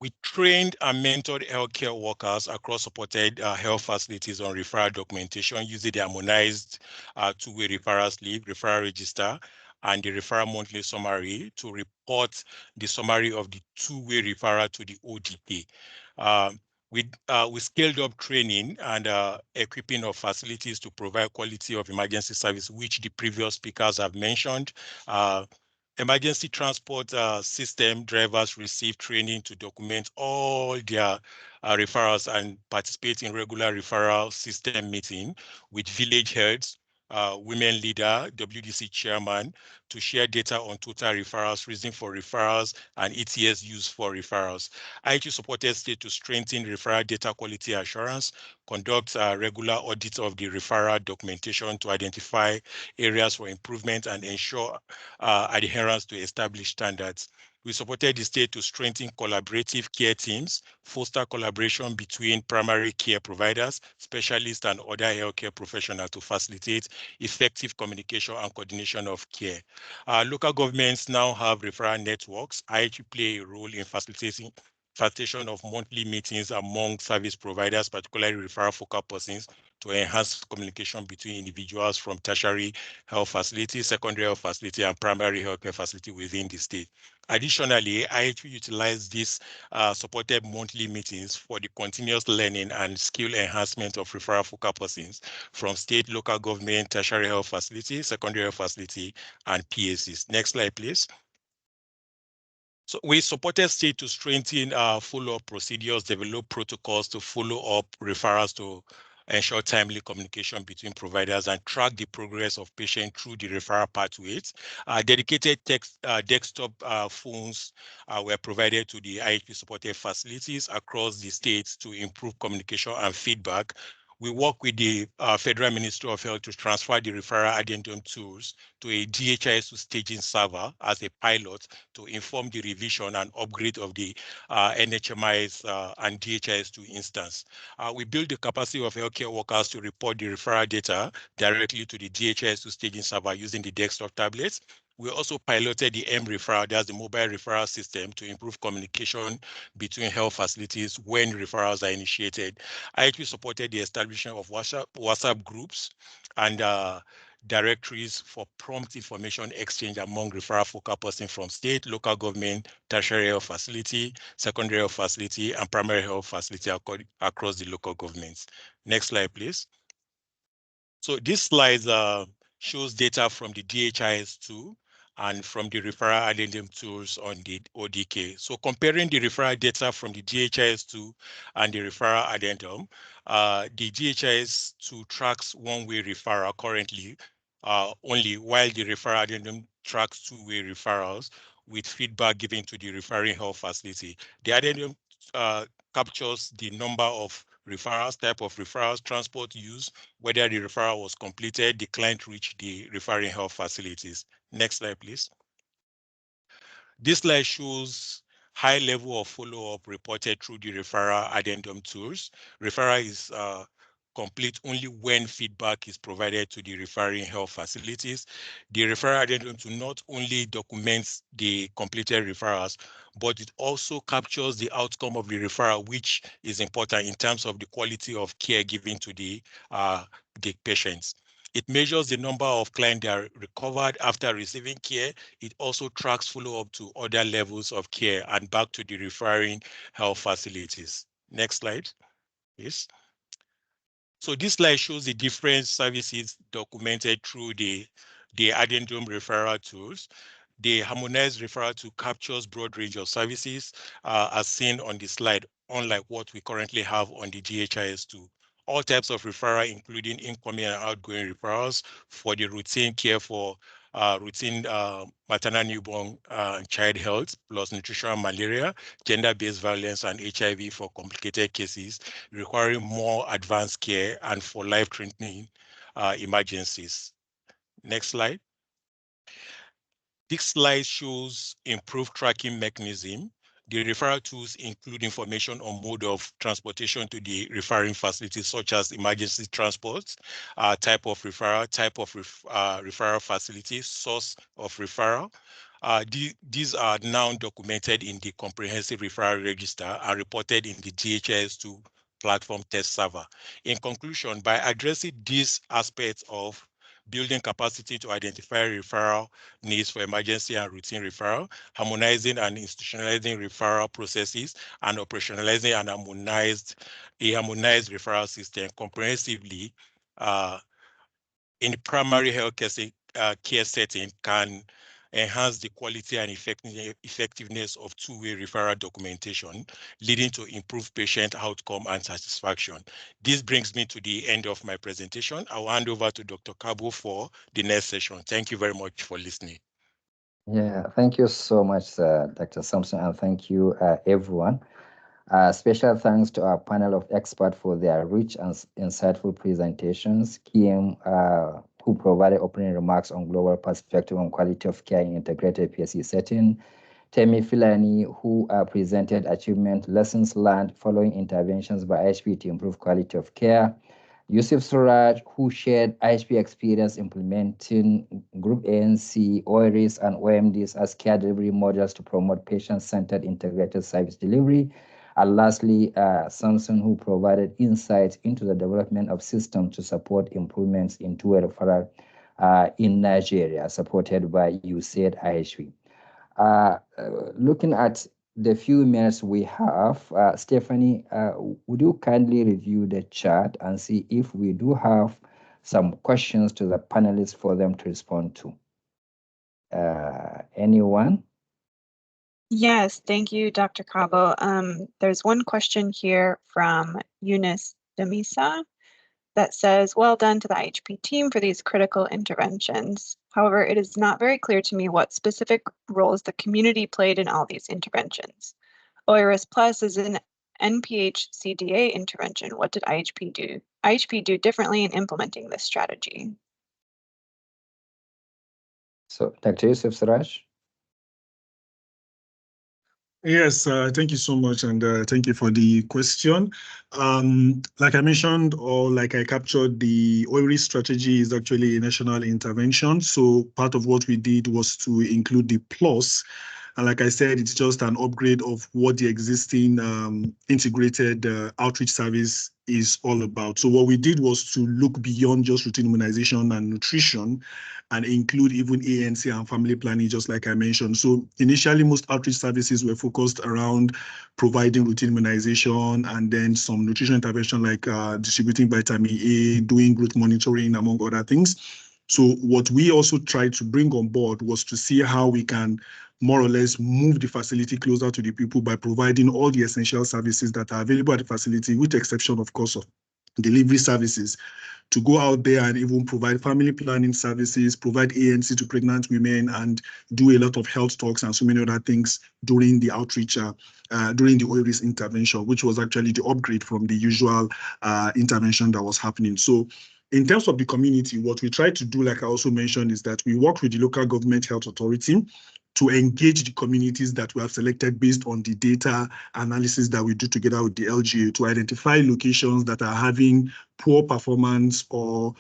We trained and mentored healthcare workers across supported health facilities on referral documentation using the harmonized two-way referral slip, referral register, and the referral monthly summary to report the summary of the two-way referral to the ODP. We scaled up training and equipping of facilities to provide quality of emergency service, which the previous speakers have mentioned. Emergency transport system drivers receive training to document all their referrals and participate in regular referral system meeting with village heads, women leader, WDC chairman, to share data on total referrals, reason for referrals, and ETS use for referrals. IHU supported state to strengthen referral data quality assurance, conduct regular audits of the referral documentation to identify areas for improvement and ensure adherence to established standards. We supported the state to strengthen collaborative care teams, foster collaboration between primary care providers, specialists, and other healthcare professionals to facilitate effective communication and coordination of care. Local governments now have referral networks. IHU play a role in facilitation of monthly meetings among service providers, particularly referral focal persons, to enhance communication between individuals from tertiary health facility, secondary health facility, and primary healthcare facility within the state. Additionally, IHU utilized these supported monthly meetings for the continuous learning and skill enhancement of referral focal persons from state, local government, tertiary health facility, secondary health facility, and PACs. Next slide, please. So we supported state to strengthen follow-up procedures, develop protocols to follow up referrals to ensure timely communication between providers and track the progress of patients through the referral pathways. Dedicated desktop phones were provided to the IHP supported facilities across the states to improve communication and feedback. We work with the Federal Ministry of Health to transfer the referral addendum tools to a DHIS2 staging server as a pilot to inform the revision and upgrade of the NHMIS and DHIS2 instance. We build the capacity of healthcare workers to report the referral data directly to the DHIS2 staging server using the desktop tablets. We also piloted the M-Referral, that's the mobile referral system, to improve communication between health facilities when referrals are initiated. IHP supported the establishment of WhatsApp groups and directories for prompt information exchange among referral focal persons from state, local government, tertiary health facility, secondary health facility, and primary health facility across the local governments. Next slide, please. So this slide shows data from the DHIS2 and from the referral addendum tools on the ODK. So comparing the referral data from the DHIS2 and the referral addendum, the DHIS2 tracks one-way referral currently only, while the referral addendum tracks two-way referrals with feedback given to the referring health facility. The addendum captures the number of referrals, type of referrals, transport use, whether the referral was completed, the client reached the referring health facilities. Next slide, please. This slide shows high level of follow-up reported through the referral addendum tools. Referral is complete only when feedback is provided to the referring health facilities. The referral addendum tool not only documents the completed referrals, but it also captures the outcome of the referral, which is important in terms of the quality of care given to the patients. It measures the number of clients that are recovered after receiving care. It also tracks follow-up to other levels of care and back to the referring health facilities. Next slide, please. So this slide shows the different services documented through the addendum referral tools. The harmonized referral tool captures broad range of services as seen on the slide, unlike what we currently have on the DHIS2. All types of referral, including incoming and outgoing referrals for the routine care for routine maternal, newborn, child health, plus nutrition and malaria, gender-based violence, and HIV for complicated cases requiring more advanced care and for life-threatening emergencies. Next slide. This slide shows improved tracking mechanism. The referral tools include information on mode of transportation to the referring facilities, such as emergency transports, type of referral, type of referral facility, source of referral. These are now documented in the comprehensive referral register and reported in the DHIS2 platform test server. In conclusion, by addressing these aspects of building capacity to identify referral needs for emergency and routine referral, harmonizing and institutionalizing referral processes, and operationalizing and harmonized referral system comprehensively in the primary health care setting can enhance the quality and effectiveness of two-way referral documentation, leading to improved patient outcome and satisfaction. This brings me to the end of my presentation. I will hand over to Dr. Kabo for the next session. Thank you very much for listening. Yeah, thank you so much, Dr. Sampson, and thank you, everyone. Special thanks to our panel of experts for their rich and insightful presentations. Kim, who provided opening remarks on global perspective on quality of care in integrated PSC setting. Temi Filani, who presented achievement lessons learned following interventions by IHP to improve quality of care. Yusuf Suraj, who shared IHP experience implementing Group ANC, OIRIS, and OMDs as care delivery models to promote patient-centered integrated service delivery. And lastly, Samson, who provided insights into the development of systems to support improvements in two-way referral in Nigeria, supported by USAID IHP. Looking at the few minutes we have, Stephanie, would you kindly review the chat and see if we do have some questions to the panelists for them to respond to? Anyone? Yes, thank you, Dr. Cabo. There's one question here from Eunice Demisa that says, well done to the IHP team for these critical interventions. However, it is not very clear to me what specific roles the community played in all these interventions. OIRIS Plus is an NPH-CDA intervention. What did IHP do differently in implementing this strategy? So, Dr. Yusuf Siraj? Yes, thank you so much, and thank you for the question. Like I mentioned, or like I captured, the OIRI strategy is actually a national intervention. So part of what we did was to include the plus. And like I said, it's just an upgrade of what the existing integrated outreach service is all about. So what we did was to look beyond just routine immunization and nutrition and include even ANC and family planning, just like I mentioned. So initially, most outreach services were focused around providing routine immunization and then some nutrition intervention like distributing vitamin A, doing growth monitoring, among other things. So what we also tried to bring on board was to see how we can more or less move the facility closer to the people by providing all the essential services that are available at the facility, with the exception, of course, of delivery services, to go out there and even provide family planning services, provide ANC to pregnant women, and do a lot of health talks and so many other things during the outreach, during the OIRIS intervention, which was actually the upgrade from the usual intervention that was happening. So in terms of the community, what we try to do, like I also mentioned, is that we work with the local government health authority to engage the communities that we have selected based on the data analysis that we do together with the LGA to identify locations that are having poor performance or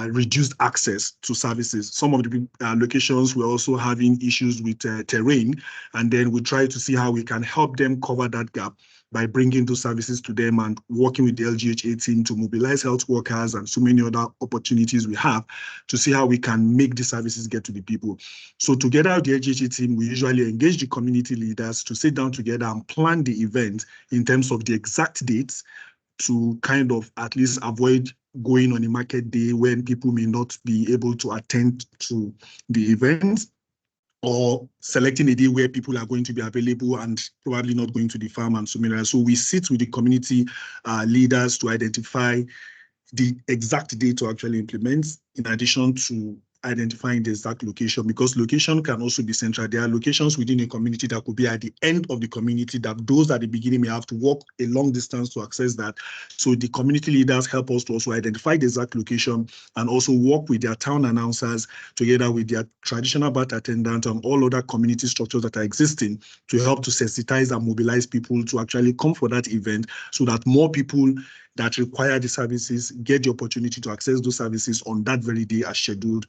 reduced access to services. Some of the locations we're also having issues with terrain, and then we try to see how we can help them cover that gap by bringing those services to them and working with the LGHA team to mobilize health workers and so many other opportunities we have to see how we can make the services get to the people. So together with the LGHA team, we usually engage the community leaders to sit down together and plan the event in terms of the exact dates to kind of at least avoid going on a market day when people may not be able to attend to the event, or selecting a day where people are going to be available and probably not going to the farm and so many. So we sit with the community leaders to identify the exact day to actually implement, in addition to identifying the exact location, because location can also be central. There are locations within a community that could be at the end of the community that those at the beginning may have to walk a long distance to access that. So the community leaders help us to also identify the exact location and also work with their town announcers together with their traditional birth attendant and all other community structures that are existing to help to sensitize and mobilize people to actually come for that event, so that more people that require the services get the opportunity to access those services on that very day as scheduled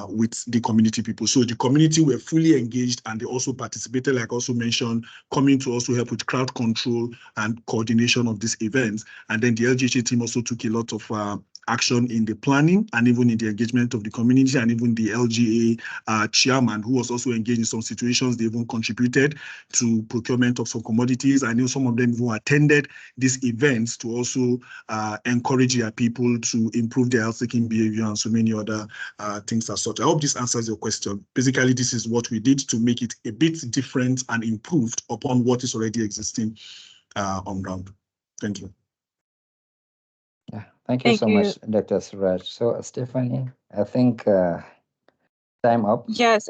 with the community people. So the community were fully engaged, and they also participated, like I also mentioned, coming to also help with crowd control and coordination of these events. And then the LGHA team also took a lot of action in the planning and even in the engagement of the community, and even the LGA chairman, who was also engaged in some situations. They even contributed to procurement of some commodities. I know some of them even attended these events to also encourage their people to improve their health-seeking behavior and so many other things as such. I hope this answers your question. Basically, this is what we did to make it a bit different and improved upon what is already existing on ground. Thank you. Yeah, thank you so much, Dr. Suraj. So, Stephanie, I think time up. Yes,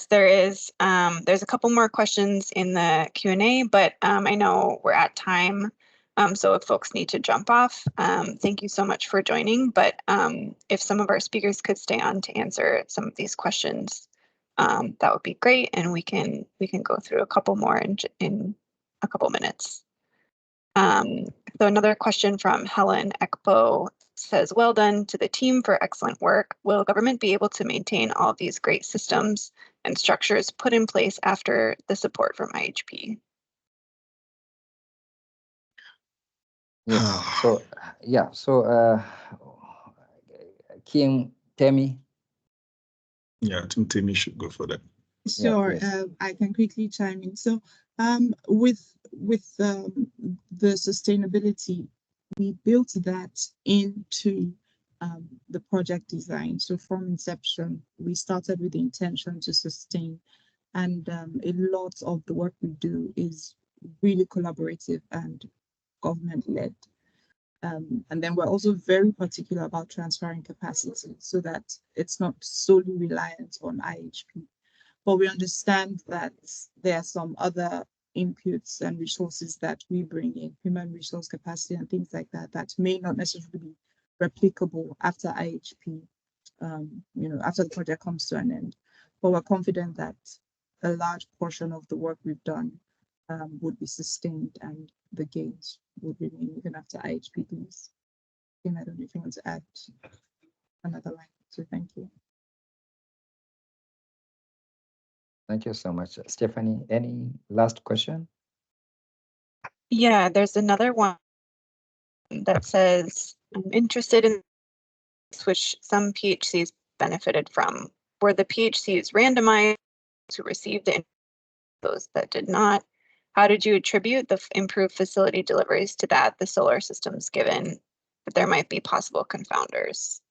there is. There's a couple more questions in the Q&A, but I know we're at time. So if folks need to jump off, thank you so much for joining. But if some of our speakers could stay on to answer some of these questions, that would be great, and we can go through a couple more in a couple minutes. So another question from Helen Ekpo says, well done to the team for excellent work. Will government be able to maintain all of these great systems and structures put in place after the support from IHP? Yes. So, yeah. So, Kim Temi. Yeah, I think Temi should go for that. Sure, Yeah, I can quickly chime in. So, with the sustainability, we built that into the project design. So from inception, we started with the intention to sustain, and a lot of the work we do is really collaborative and government-led. And then we're also very particular about transferring capacity so that it's not solely reliant on IHP. But we understand that there are some other inputs and resources that we bring in, human resource capacity and things like that, that may not necessarily be replicable after IHP, after the project comes to an end. But we're confident that a large portion of the work we've done would be sustained and the gains would remain even after IHP leaves. I don't know if you want to add another line. So thank you. Thank you so much. Stephanie, any last question? Yeah, there's another one that says, I'm interested in which some PHCs benefited from. Were the PHCs randomized to receive those that did not? How did you attribute the improved facility deliveries to that, the solar systems, given that there might be possible confounders?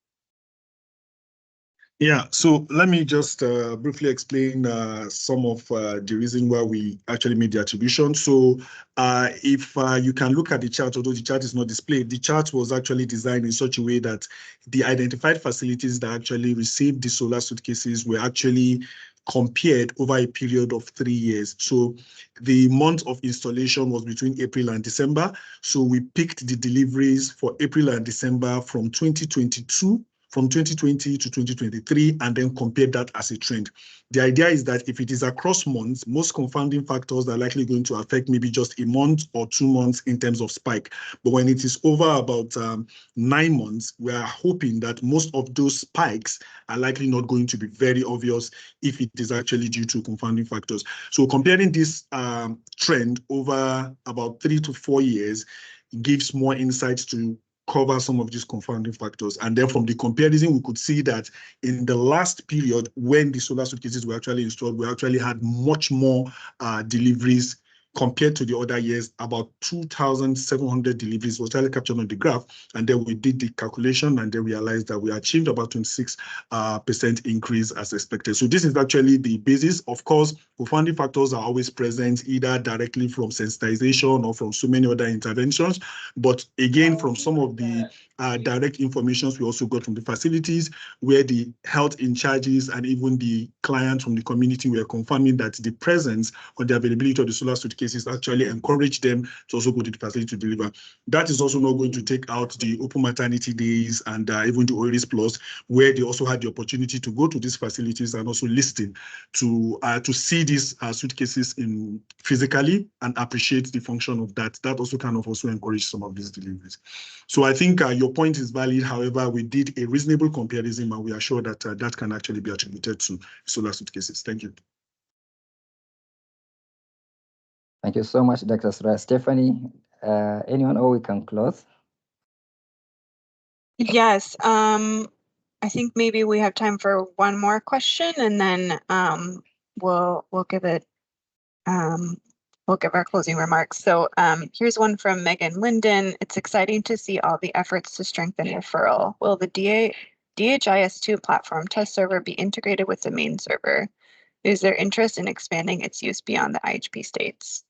Yeah, so let me just briefly explain some of the reason why we actually made the attribution. So if you can look at the chart, although the chart is not displayed, the chart was actually designed in such a way that the identified facilities that actually received the solar suitcases were actually compared over a period of 3 years. So the month of installation was between April and December. So we picked the deliveries for April and December from 2022, from 2020 to 2023, and then compare that as a trend. The idea is that if it is across months, most confounding factors are likely going to affect maybe just a month or 2 months in terms of spike. But when it is over about 9 months, we are hoping that most of those spikes are likely not going to be very obvious if it is actually due to confounding factors. So comparing this trend over about 3 to 4 years gives more insights to cover some of these confounding factors. And then from the comparison, we could see that in the last period when the solar suitcases were actually installed, we actually had much more deliveries compared to the other years. About 2,700 deliveries was actually captured on the graph. And then we did the calculation and then realized that we achieved about 26% increase as expected. So this is actually the basis. Of course, confounding factors are always present either directly from sensitization or from so many other interventions. But again, from some of the direct informations we also got from the facilities where the health in charges and even the clients from the community were confirming that the presence or the availability of the solar suitcases actually encouraged them to also go to the facility to deliver. That is also not going to take out the open maternity days and even the ORIS Plus, where they also had the opportunity to go to these facilities and also listen to see these suitcases in physically and appreciate the function of that. That also kind of also encouraged some of these deliveries. So I think your point is valid. However, we did a reasonable comparison and we are sure that that can actually be attributed to solar suitcases. Thank you. Thank you so much, Dr. Sra. Stephanie, anyone, or we can close? Yes, I think maybe we have time for one more question, and then we'll give it we'll give our closing remarks. So here's one from Megan Linden. It's exciting to see all the efforts to strengthen referral. Will the DHIS2 platform test server be integrated with the main server? Is there interest in expanding its use beyond the IHP states?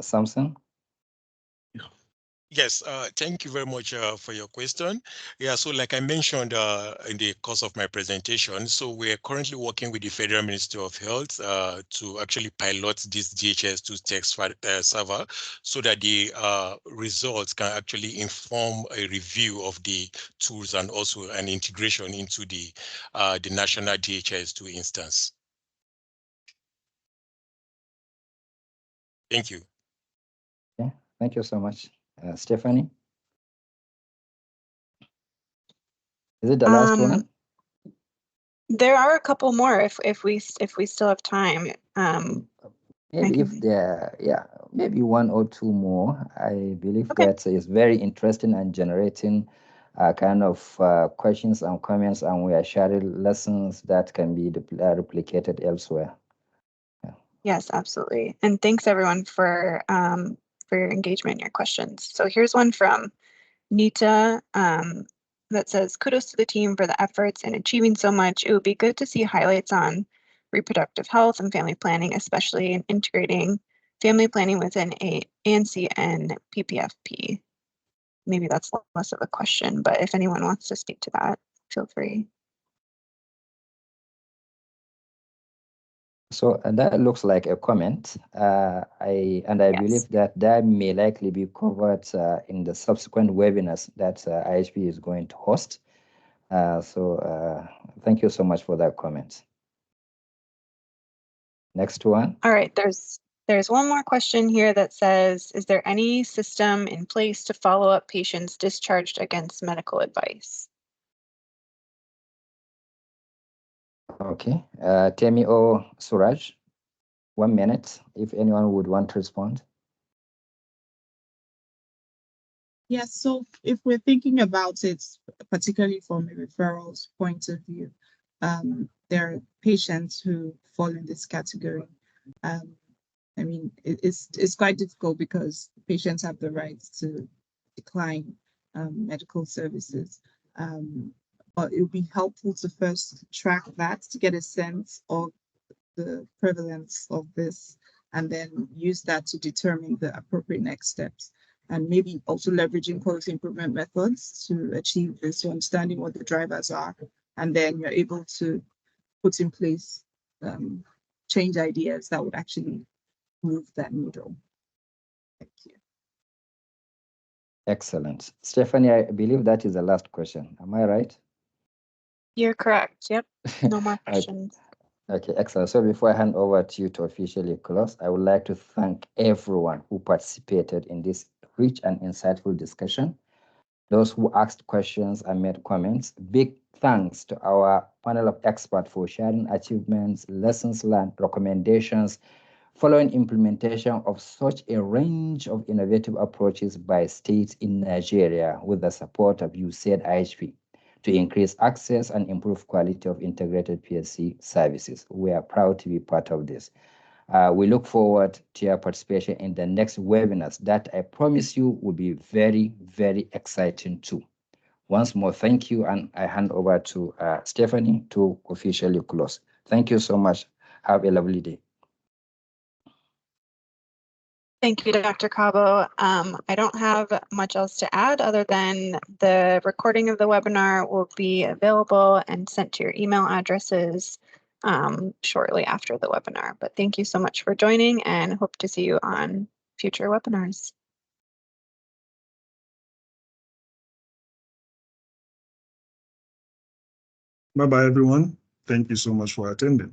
Samson? Yes, thank you very much for your question. Yeah, so like I mentioned in the course of my presentation, so we're currently working with the Federal Ministry of Health to actually pilot this DHIS2 text server so that the results can actually inform a review of the tools and also an integration into the national DHIS2 instance. Thank you. Yeah, thank you so much. Stephanie? Is it the last one? There are a couple more if we still have time. Maybe if there, yeah, maybe 1 or 2 more. I believe Okay. that is very interesting and generating kind of questions and comments, and we are sharing lessons that can be replicated elsewhere. Yeah. Yes, absolutely. And thanks everyone for your engagement and your questions. So here's one from Nita that says, kudos to the team for the efforts in achieving so much. It would be good to see highlights on reproductive health and family planning, especially in integrating family planning within ANC and PPFP. Maybe that's less of a question, but if anyone wants to speak to that, feel free. So that looks like a comment. I Yes. believe that may likely be covered in the subsequent webinars that IHP is going to host. So thank you so much for that comment. Next one. All right, there's one more question here that says, is there any system in place to follow up patients discharged against medical advice? Okay, Temi or Suraj, 1 minute, if anyone would want to respond. Yes, so if we're thinking about it, particularly from a referrals point of view, there are patients who fall in this category. I mean, it's quite difficult because patients have the right to decline medical services. But it would be helpful to first track that to get a sense of the prevalence of this, and then use that to determine the appropriate next steps. And maybe also leveraging quality improvement methods to achieve this, so understanding what the drivers are, and then you're able to put in place change ideas that would actually move that needle. Thank you. Excellent. Stephanie, I believe that is the last question. Am I right? You're correct. Yep. No more questions. Okay, excellent. So before I hand over to you to officially close, I would like to thank everyone who participated in this rich and insightful discussion. Those who asked questions and made comments. Big thanks to our panel of experts for sharing achievements, lessons learned, recommendations, following implementation of such a range of innovative approaches by states in Nigeria with the support of USAID IHP to increase access and improve quality of integrated PSC services. We are proud to be part of this. We look forward to your participation in the next webinars that I promise you will be very, very exciting too. Once more, thank you, and I hand over to Stephanie to officially close. Thank you so much. Have a lovely day. Thank you, Dr. Cabo. I don't have much else to add other than the recording of the webinar will be available and sent to your email addresses shortly after the webinar. But thank you so much for joining and hope to see you on future webinars. Bye-bye, everyone. Thank you so much for attending.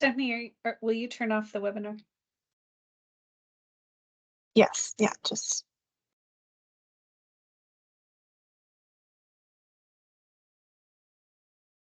Stephanie, will you turn off the webinar? Yes, yeah, just